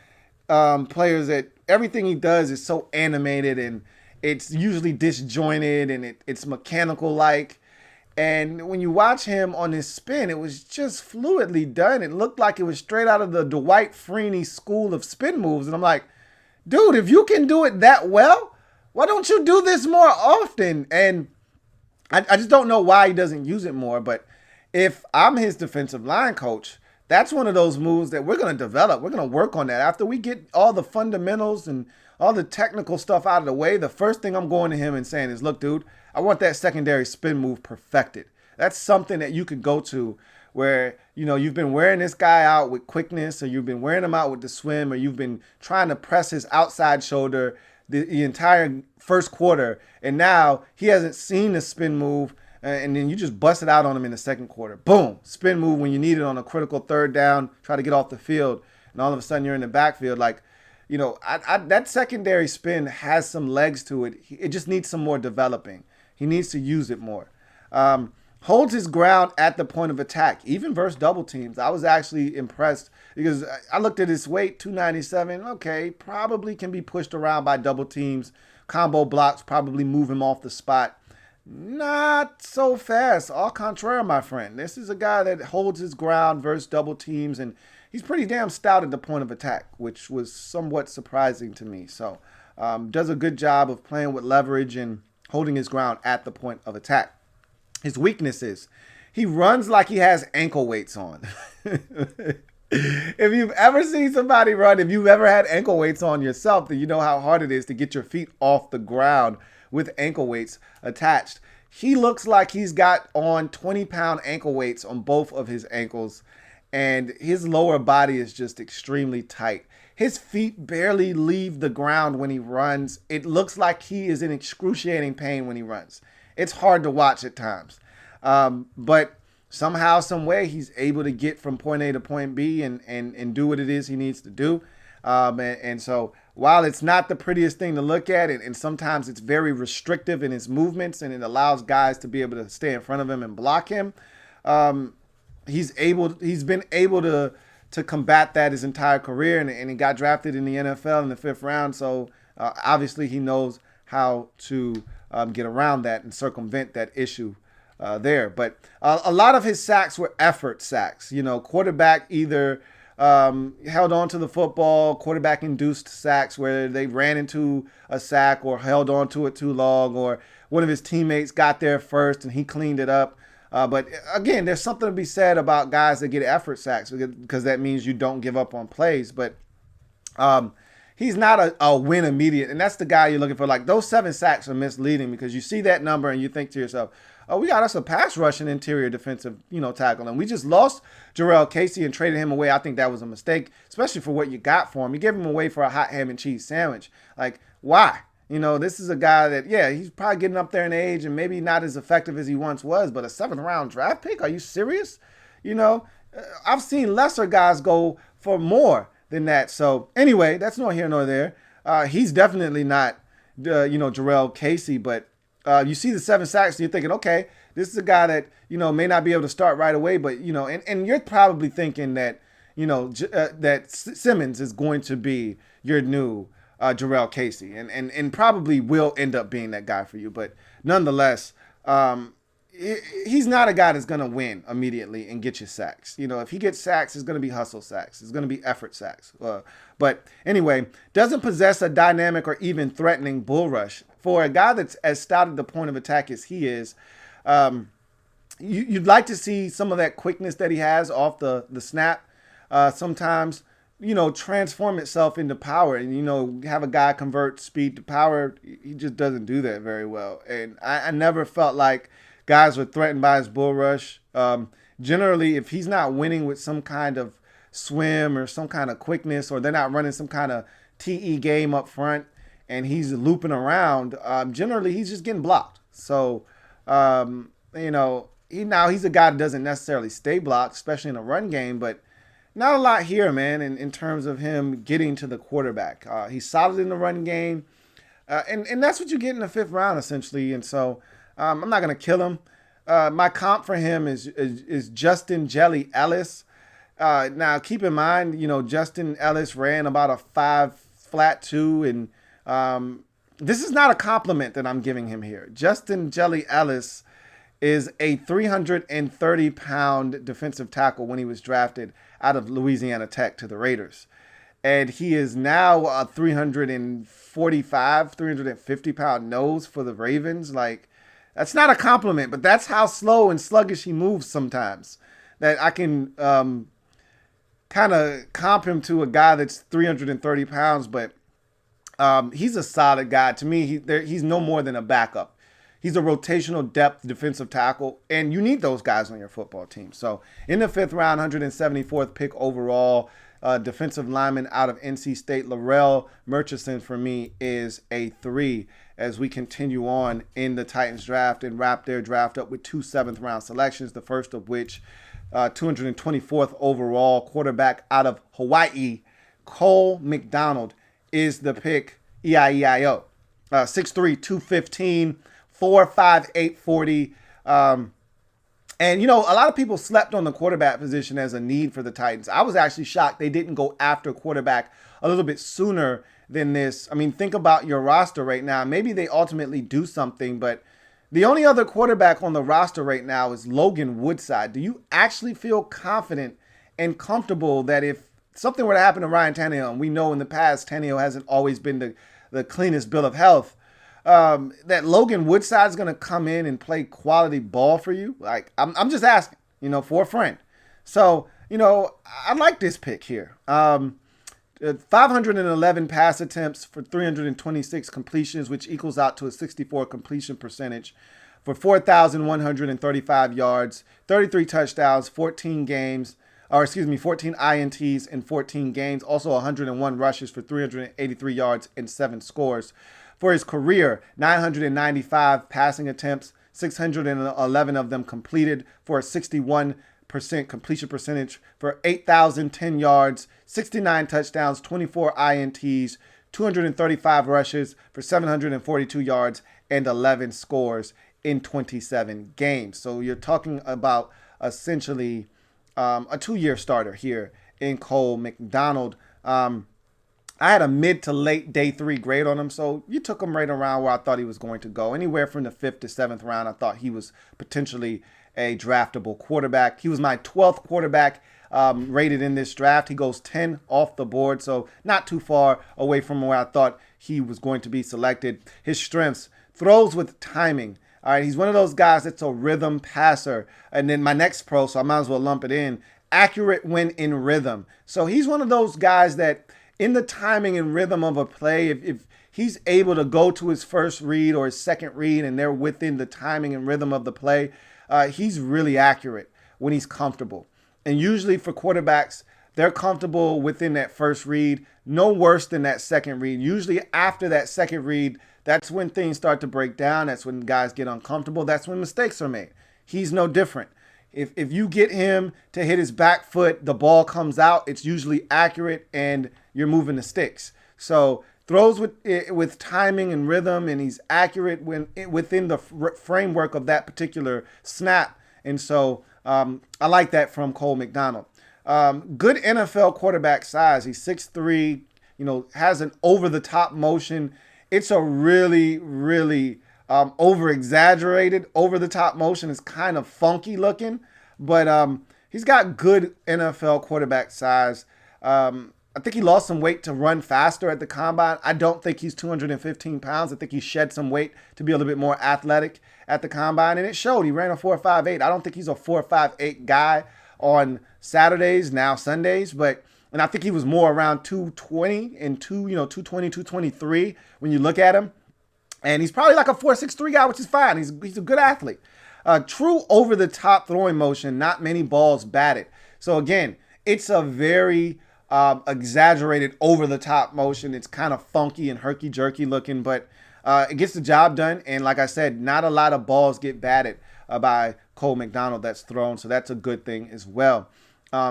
Speaker 1: players that everything he does is so animated, and it's usually disjointed, and it's mechanical-like. And when you watch him on his spin, it was just fluidly done. It looked like it was straight out of the Dwight Freeney school of spin moves. And I'm like, dude, if you can do it that well, why don't you do this more often? And I just don't know why he doesn't use it more. But if I'm his defensive line coach, that's one of those moves that we're going to develop. We're going to work on that. After we get all the fundamentals and all the technical stuff out of the way, the first thing I'm going to him and saying is, look, dude, I want that secondary spin move perfected. That's something that you could go to where, you've been wearing this guy out with quickness, or you've been wearing him out with the swim, or you've been trying to press his outside shoulder the entire first quarter, and now he hasn't seen the spin move, and then you just bust it out on him in the second quarter. Boom, spin move when you need it on a critical third down, try to get off the field, and all of a sudden you're in the backfield. That secondary spin has some legs to it. It just needs some more developing. He needs to use it more. Holds his ground at the point of attack, even versus double teams. I was actually impressed because I looked at his weight, 297. Okay, probably can be pushed around by double teams. Combo blocks probably move him off the spot. Not so fast. Au contraire, my friend. This is a guy that holds his ground versus double teams, and he's pretty damn stout at the point of attack, which was somewhat surprising to me. So, does a good job of playing with leverage and holding his ground at the point of attack. His weaknesses: he runs like he has ankle weights on. If you've ever seen somebody run, if you've ever had ankle weights on yourself, then you know how hard it is to get your feet off the ground with ankle weights attached. He looks like he's got on 20-pound ankle weights on both of his ankles, and his lower body is just extremely tight. His feet barely leave the ground when he runs. It looks like he is in excruciating pain when he runs. It's hard to watch at times. But somehow, some way, he's able to get from point A to point B and do what it is he needs to do. And so while it's not the prettiest thing to look at, and sometimes it's very restrictive in his movements, and it allows guys to be able to stay in front of him and block him, he's been able to combat that his entire career, and he got drafted in the NFL in the 5th round. So obviously he knows how to get around that and circumvent that issue there. But a lot of his sacks were effort sacks. Quarterback either held on to the football, quarterback-induced sacks where they ran into a sack or held on to it too long, or one of his teammates got there first and he cleaned it up. But again, there's something to be said about guys that get effort sacks because that means you don't give up on plays. But he's not a win immediate, and that's the guy you're looking for. Like, those 7 sacks are misleading because you see that number and you think to yourself, oh, we got us a pass rushing interior defensive, tackle, and we just lost Jarrell Casey and traded him away. I think that was a mistake, especially for what you got for him. You gave him away for a hot ham and cheese sandwich. Like, why? This is a guy that, he's probably getting up there in age and maybe not as effective as he once was, but a 7th round draft pick? Are you serious? I've seen lesser guys go for more than that. So anyway, that's nor here nor there. He's definitely not, Jarrell Casey, but you see the 7 sacks and you're thinking, okay, this is a guy that, may not be able to start right away, but, and you're probably thinking that, that Simmons is going to be your new Jarrell Casey and probably will end up being that guy for you. But nonetheless, he's not a guy that's going to win immediately and get you sacks. If he gets sacks, it's going to be hustle sacks. It's going to be effort sacks. But anyway, doesn't possess a dynamic or even threatening bull rush. For a guy that's as stout at the point of attack as he is, you'd like to see some of that quickness that he has off the snap. Sometimes, transform itself into power and, have a guy convert speed to power. He just doesn't do that very well. And I never felt like guys are threatened by his bull rush. Generally, if he's not winning with some kind of swim or some kind of quickness, or they're not running some kind of TE game up front and he's looping around, generally he's just getting blocked. So, he's a guy that doesn't necessarily stay blocked, especially in a run game, but not a lot here, man, in terms of him getting to the quarterback. He's solid in the run game, and that's what you get in the 5th round, essentially. And so I'm not going to kill him. My comp for him is Justin Jelly Ellis. Now, keep in mind, Justin Ellis ran about a 5.2, and this is not a compliment that I'm giving him here. Justin Jelly Ellis is a 330-pound defensive tackle when he was drafted out of Louisiana Tech to the Raiders. And he is now a 345, 350-pound nose for the Ravens. Like, that's not a compliment, but that's how slow and sluggish he moves sometimes. That I can kind of comp him to a guy that's 330 pounds, but he's a solid guy. To me, he's no more than a backup. He's a rotational depth defensive tackle, and you need those guys on your football team. So in the 5th round, 174th pick overall, defensive lineman out of NC State, Larrell Murchison, for me, is a 3 as we continue on in the Titans draft and wrap their draft up with 2 7th-round selections, the first of which 224th overall quarterback out of Hawaii, Cole McDonald, is the pick, E-I-E-I-O. 6'3", 215, 4'5", 840. And, a lot of people slept on the quarterback position as a need for the Titans. I was actually shocked they didn't go after quarterback a little bit sooner than this. I mean, think about your roster right now. Maybe they ultimately do something, but the only other quarterback on the roster right now is Logan Woodside. Do you actually feel confident and comfortable that if something were to happen to Ryan Tannehill, and we know in the past Tannehill hasn't always been the cleanest bill of health, that Logan Woodside is going to come in and play quality ball for you? Like, I'm just asking, for a friend. So, I like this pick here. 511 pass attempts for 326 completions, which equals out to a 64 completion percentage for 4,135 yards, 33 touchdowns, 14 INTs in 14 games, also 101 rushes for 383 yards and 7 scores. For his career, 995 passing attempts, 611 of them completed for a 61% completion percentage for 8,010 yards, 69 touchdowns, 24 INTs, 235 rushes for 742 yards, and 11 scores in 27 games. So you're talking about essentially a 2-year starter here in Cole McDonald. I had a mid to late day 3 grade on him, so you took him right around where I thought he was going to go. Anywhere from the 5th to 7th round, I thought he was potentially a draftable quarterback. He was my 12th quarterback rated in this draft. He goes 10 off the board, so not too far away from where I thought he was going to be selected. His strengths: throws with timing. All right, he's one of those guys that's a rhythm passer. And then my next pro, so I might as well lump it in, accurate when in rhythm. So he's one of those guys that in the timing and rhythm of a play, if he's able to go to his first read or his second read and they're within the timing and rhythm of the play, he's really accurate when he's comfortable. And usually for quarterbacks, they're comfortable within that first read, no worse than that second read. Usually after that second read, that's when things start to break down. That's when guys get uncomfortable. That's when mistakes are made. He's no different. If you get him to hit his back foot, the ball comes out, it's usually accurate and you're moving the sticks. So throws with timing and rhythm, and he's accurate within the framework of that particular snap. And so I like that from Cole McDonald. Good NFL quarterback size. He's 6'3", has an over-the-top motion. It's a really, really over-exaggerated over-the-top motion. It's kind of funky looking, but he's got good NFL quarterback size. I think he lost some weight to run faster at the combine. I don't think he's 215 pounds. I think he shed some weight to be a little bit more athletic at the combine, and it showed. He ran a 4.58. I don't think he's a 4.58 guy on Saturdays, now Sundays, and I think he was more around 220 and 220, 223 when you look at him. And he's probably like a 4.63 guy, which is fine. He's a good athlete. True over-the-top throwing motion, not many balls batted. So again, it's a very exaggerated over-the-top motion. It's kind of funky and herky-jerky looking, but it gets the job done. And like I said, not a lot of balls get batted by Cole Mcdonald that's thrown, so that's a good thing as well.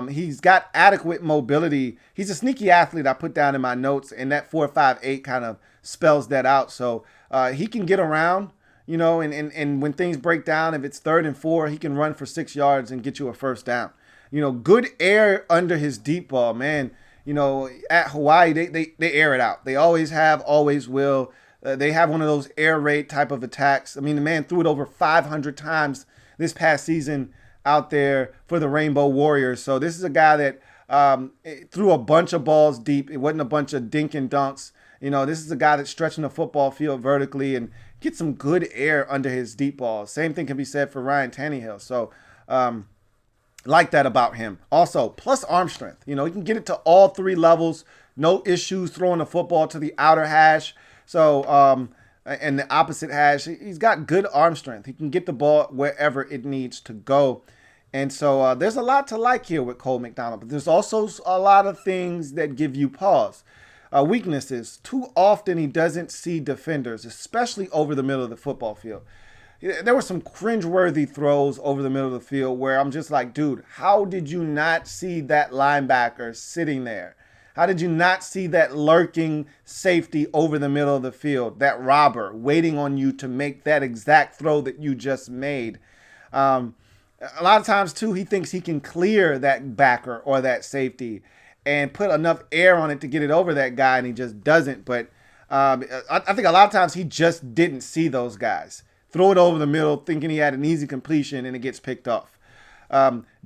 Speaker 1: He's got adequate mobility. He's a sneaky athlete, I put down in my notes, and that 4.58 kind of spells that out. So he can get around, you know, and when things break down, if it's 3rd and 4, he can run for 6 yards and get you a first down. You know, good air under his deep ball, man. You know, at Hawaii, they air it out. They always have, always will. They have one of those air raid type of attacks. I mean, the man threw it over 500 times this past season out there for the Rainbow Warriors. So this is a guy that threw a bunch of balls deep. It wasn't a bunch of dink and dunks. You know, this is a guy that's stretching the football field vertically and get some good air under his deep balls. Same thing can be said for Ryan Tannehill. So like that about him. Also, plus arm strength. You know, he can get it to all 3 levels. No issues throwing the football to the outer hash. So, and the opposite hash, he's got good arm strength. He can get the ball wherever it needs to go. And so there's a lot to like here with Cole Mcdonald. But there's also a lot of things that give you pause. Weaknesses. Too often he doesn't see defenders, especially over the middle of the football field. There were some cringeworthy throws over the middle of the field where I'm just like, dude, how did you not see that linebacker sitting there? How did you not see that lurking safety over the middle of the field, that robber waiting on you to make that exact throw that you just made? A lot of times, too, he thinks he can clear that backer or that safety and put enough air on it to get it over that guy, and he just doesn't. But I think a lot of times he just didn't see those guys. Throw it over the middle thinking he had an easy completion, and it gets picked off.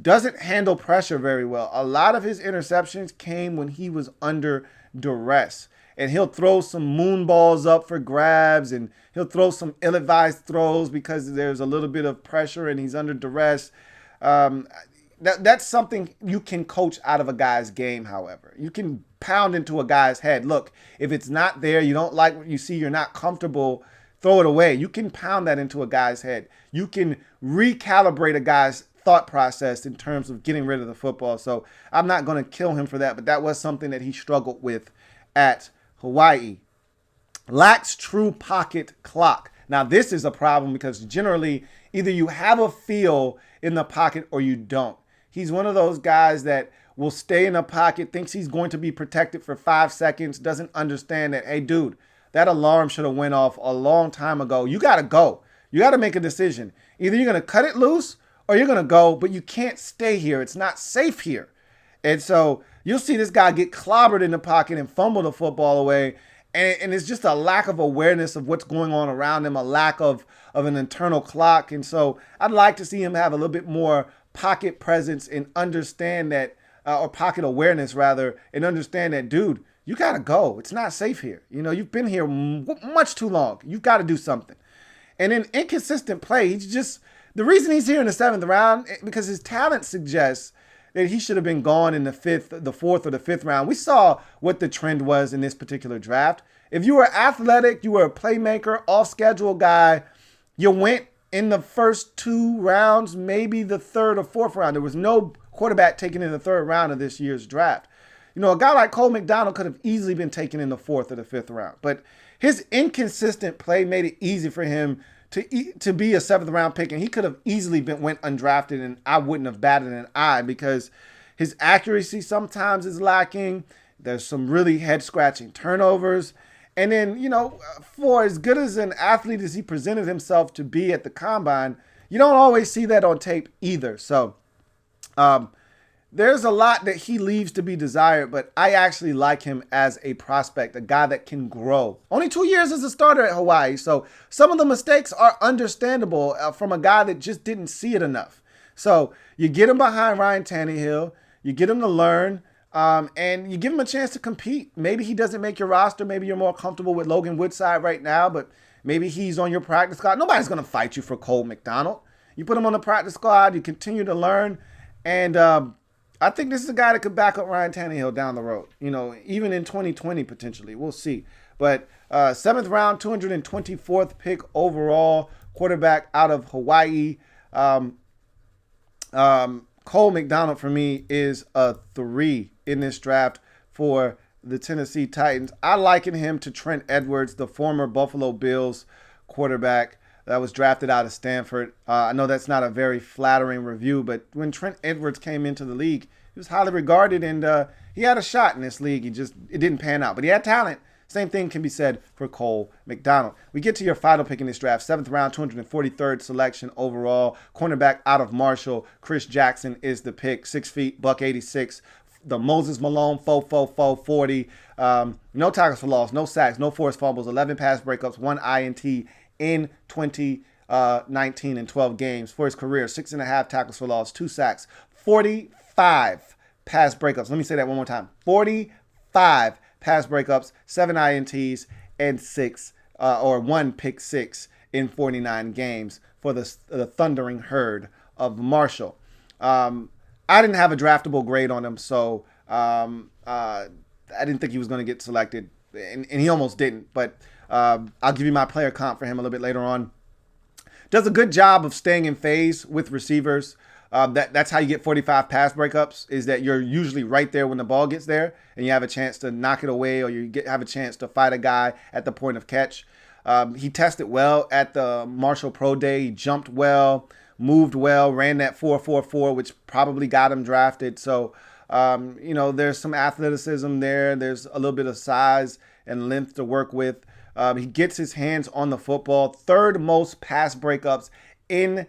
Speaker 1: Doesn't handle pressure very well. A lot of his interceptions came when he was under duress. And he'll throw some moon balls up for grabs, and he'll throw some ill-advised throws because there's a little bit of pressure and he's under duress. That's something you can coach out of a guy's game, however. You can pound into a guy's head. Look, if it's not there, you don't like what you see, you're not comfortable, throw it away. You can pound that into a guy's head. You can recalibrate a guy's thought process in terms of getting rid of the football. So I'm not going to kill him for that, but that was something that he struggled with at Hawaii. Lacks true pocket clock. Now this is a problem because generally either you have a feel in the pocket or you don't. He's one of those guys that will stay in the pocket, thinks he's going to be protected for 5 seconds, doesn't understand that, hey dude, that alarm should have went off a long time ago. You got to go. You got to make a decision. Either you're going to cut it loose or you're going to go, but you can't stay here. It's not safe here. And so you'll see this guy get clobbered in the pocket and fumble the football away. And it's just a lack of awareness of what's going on around him, a lack of an internal clock. And so I'd like to see him have a little bit more pocket presence and understand that, or pocket awareness rather, and understand that, dude, you got to go. It's not safe here. You know, you've been here much too long. You've got to do something. And in inconsistent play, he's just, the reason he's here in the 7th round, because his talent suggests that he should have been gone in the 4th or the 5th round. We saw what the trend was in this particular draft. If you were athletic, you were a playmaker, off-schedule guy, you went in the first 2 rounds, maybe the 3rd or 4th round. There was no quarterback taken in the 3rd round of this year's draft. You know, a guy like Cole Mcdonald could have easily been taken in the 4th or the 5th round. But his inconsistent play made it easy for him to be a 7th round pick, and he could have easily went undrafted, and I wouldn't have batted an eye because his accuracy sometimes is lacking. There's some really head-scratching turnovers. And then, you know, for as good as an athlete as he presented himself to be at the combine, you don't always see that on tape either. So there's a lot that he leaves to be desired, but I actually like him as a prospect, a guy that can grow. Only 2 years as a starter at Hawaii, so some of the mistakes are understandable from a guy that just didn't see it enough. So you get him behind Ryan Tannehill, you get him to learn, and you give him a chance to compete. Maybe he doesn't make your roster. Maybe you're more comfortable with Logan Woodside right now, but maybe he's on your practice squad. Nobody's going to fight you for Cole Mcdonald. You put him on the practice squad, you continue to learn, and I think this is a guy that could back up Ryan Tannehill down the road, you know, even in 2020 potentially. We'll see. But 7th round, 224th pick overall, quarterback out of Hawaii. Um, Cole Mcdonald for me is a 3 in this draft for the Tennessee Titans. I liken him to Trent Edwards, the former Buffalo Bills quarterback that was drafted out of Stanford. I know that's not a very flattering review, but when Trent Edwards came into the league, he was highly regarded, and he had a shot in this league. It didn't pan out, but he had talent. Same thing can be said for Cole Mcdonald. We get to your final pick in this draft, 7th round, 243rd selection overall. Cornerback out of Marshall, Chris Jackson is the pick. 6 feet, buck 86. The Moses Malone 4.44 40. No tackles for loss, no sacks, no forced fumbles, 11 pass breakups, 1 INT in 2019 and 12 games for his career. 6.5 tackles for loss, 2 sacks, 45 pass breakups. Let me say that one more time. 45 pass breakups, 7 INTs, and 1 pick 6 in 49 games for the Thundering Herd of Marshall. I didn't have a draftable grade on him, so I didn't think he was going to get selected, and he almost didn't. But I'll give you my player comp for him a little bit later on. Does a good job of staying in phase with receivers. That's how you get 45 pass breakups, is that you're usually right there when the ball gets there and you have a chance to knock it away, or have a chance to fight a guy at the point of catch. He tested well at the Marshall Pro Day. He jumped well, moved well, ran that 4.44, which probably got him drafted. So, there's some athleticism there. There's a little bit of size and length to work with. He gets his hands on the football. 3rd most pass breakups in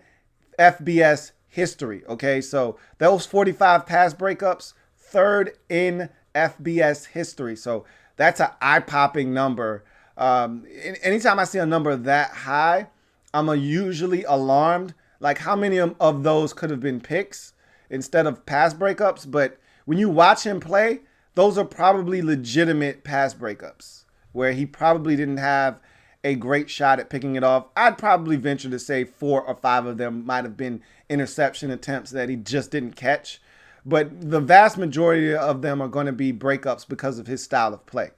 Speaker 1: FBS history. Okay, so those 45 pass breakups, 3rd in FBS history. So that's an eye-popping number. Anytime I see a number that high, I'm usually alarmed. Like, how many of those could have been picks instead of pass breakups? But when you watch him play, those are probably legitimate pass breakups where he probably didn't have a great shot at picking it off. I'd probably venture to say 4 or 5 of them might have been interception attempts that he just didn't catch. But the vast majority of them are going to be breakups because of his style of play.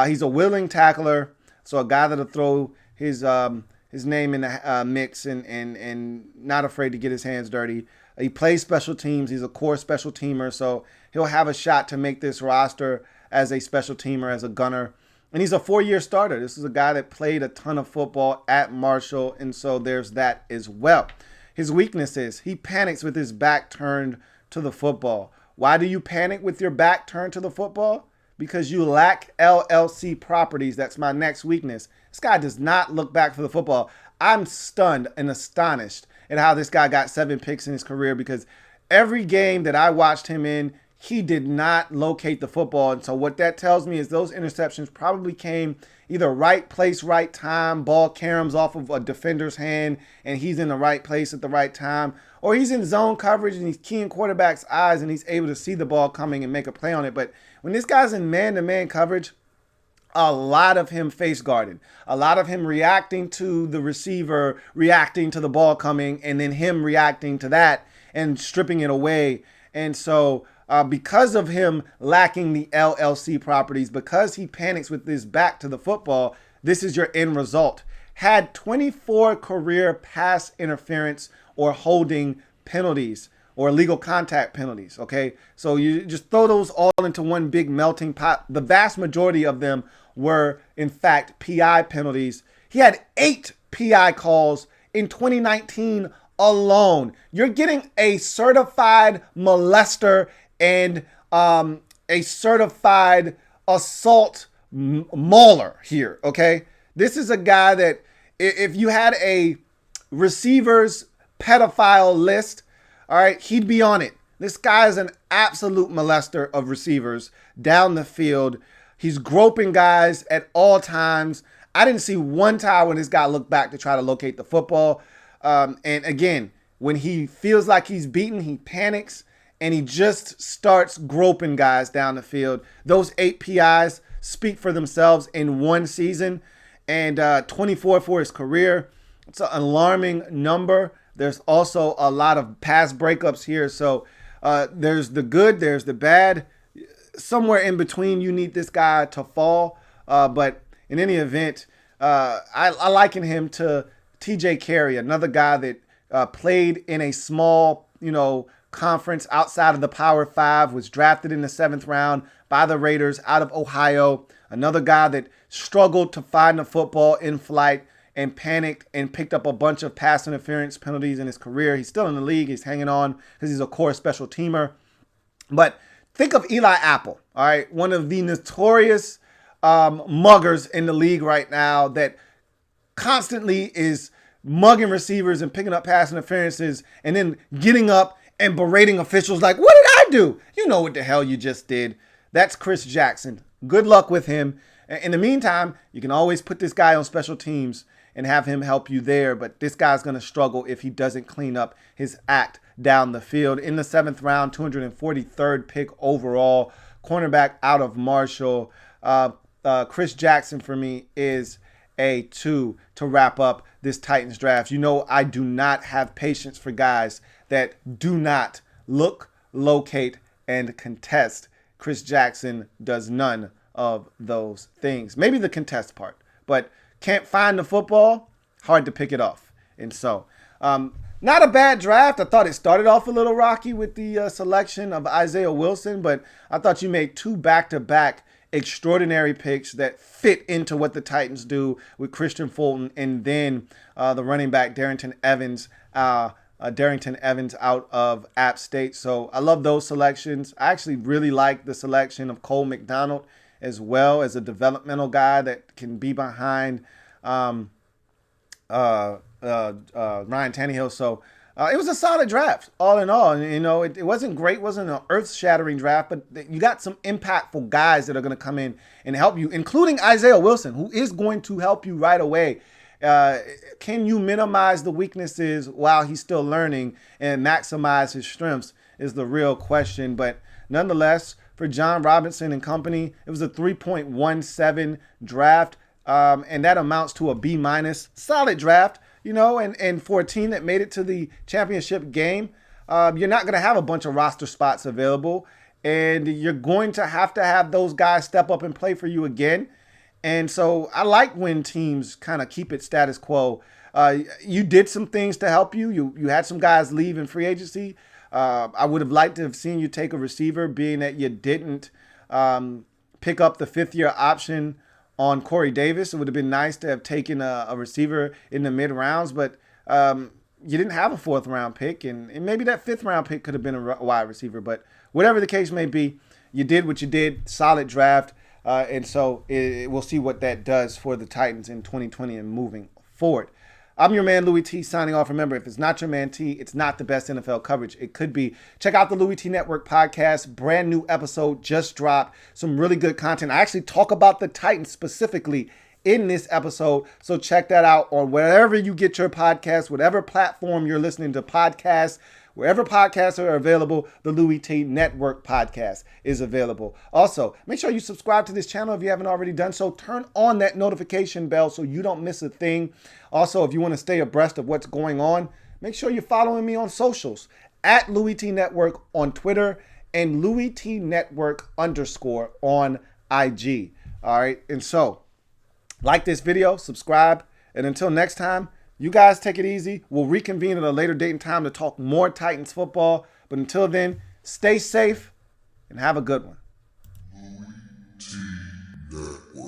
Speaker 1: He's a willing tackler, so a guy that'll throw his name in the mix and not afraid to get his hands dirty. He plays special teams. He's a core special teamer, so he'll have a shot to make this roster as a special teamer, as a gunner. And he's a 4-year starter. This is a guy that played a ton of football at Marshall, and so there's that as well. His weakness is he panics with his back turned to the football. Why do you panic with your back turned to the football? Because you lack LLC properties. That's my next weakness. This guy does not look back for the football. I'm stunned and astonished at how this guy got 7 picks in his career, because every game that I watched him in, he did not locate the football. And so what that tells me is those interceptions probably came either right place, right time, ball caroms off of a defender's hand, and he's in the right place at the right time. Or he's in zone coverage and he's keying quarterback's eyes and he's able to see the ball coming and make a play on it. But when this guy's in man-to-man coverage, a lot of him face guarding, a lot of him reacting to the receiver, reacting to the ball coming, and then him reacting to that and stripping it away. And so because of him lacking the LLC properties, because he panics with his back to the football, this is your end result. Had 24 career pass interference or holding penalties or illegal contact penalties, okay? So you just throw those all into one big melting pot. The vast majority of them were, in fact, PI penalties. He had 8 PI calls in 2019 alone. You're getting a certified molester and a certified assault mauler here, okay? This is a guy that if you had a receivers pedophile list, all right, he'd be on it. This guy is an absolute molester of receivers down the field. He's groping guys at all times. I didn't see one time when this guy looked back to try to locate the football. And again, when he feels like he's beaten, he panics and he just starts groping guys down the field. Those 8 PIs speak for themselves in one season, and 24 for his career. It's an alarming number. There's also a lot of pass breakups here. So there's the good, there's the bad. Somewhere in between, you need this guy to fall. But in any event, I liken him to TJ Carey, another guy that played in a small, conference outside of the Power Five, was drafted in the 7th round by the Raiders out of Ohio. Another guy that struggled to find the football in flight and panicked and picked up a bunch of pass interference penalties in his career. He's still in the league. He's hanging on because he's a core special teamer. But think of Eli Apple, all right? One of the notorious muggers in the league right now that constantly is mugging receivers and picking up pass interferences and then getting up and berating officials like, what did I do? You know what the hell you just did. That's Chris Jackson. Good luck with him. In the meantime, you can always put this guy on special teams and have him help you there. But this guy's going to struggle if he doesn't clean up his act down the field. In the 7th round, 243rd pick overall, cornerback out of Marshall. Chris Jackson for me is a 2 to wrap up this Titans draft. You know, I do not have patience for guys that do not look, locate, and contest. Chris Jackson does none of those things. Maybe the contest part, but can't find the football, hard to pick it off. And so, not a bad draft. I thought it started off a little rocky with the selection of Isiah Wilson, but I thought you made 2 back-to-back extraordinary picks that fit into what the Titans do with Christian Fulton and then the running back Darrington Evans out of App State. So I love those selections. I actually really like the selection of Cole Mcdonald as well as a developmental guy that can be behind Ryan Tannehill. So it was a solid draft, all in all. And, it wasn't great, wasn't an earth-shattering draft, but you got some impactful guys that are going to come in and help you, including Isiah Wilson, who is going to help you right away. Can you minimize the weaknesses while he's still learning and maximize his strengths is the real question. But nonetheless, for John Robinson and company, it was a 3.17 draft, and that amounts to a B-. Solid draft. And for a team that made it to the championship game, you're not going to have a bunch of roster spots available, and you're going to have those guys step up and play for you again. And so I like when teams kind of keep it status quo. You did some things to help you. You had some guys leave in free agency. I would have liked to have seen you take a receiver, being that you didn't pick up the 5th-year option on Corey Davis. It would have been nice to have taken a receiver in the mid-rounds, but you didn't have a 4th-round pick, and maybe that 5th-round pick could have been a wide receiver. But whatever the case may be, you did what you did. Solid draft, and so we'll see what that does for the Titans in 2020 and moving forward. I'm your man, Louie T, signing off. Remember, if it's not your man T, it's not the best NFL coverage. It could be. Check out the Louie T Network podcast. Brand new episode just dropped. Some really good content. I actually talk about the Titans specifically in this episode. So check that out on wherever you get your podcast, whatever platform you're listening to podcasts. Wherever podcasts are available, the Louie T Network podcast is available. Also, make sure you subscribe to this channel if you haven't already done so. Turn on that notification bell so you don't miss a thing. Also, if you want to stay abreast of what's going on, make sure you're following me on socials at Louie T Network on Twitter and Louie T Network _ on IG. All right. And so, like this video, subscribe, and until next time, you guys take it easy. We'll reconvene at a later date and time to talk more Titans football. But until then, stay safe and have a good one. Louie T Network.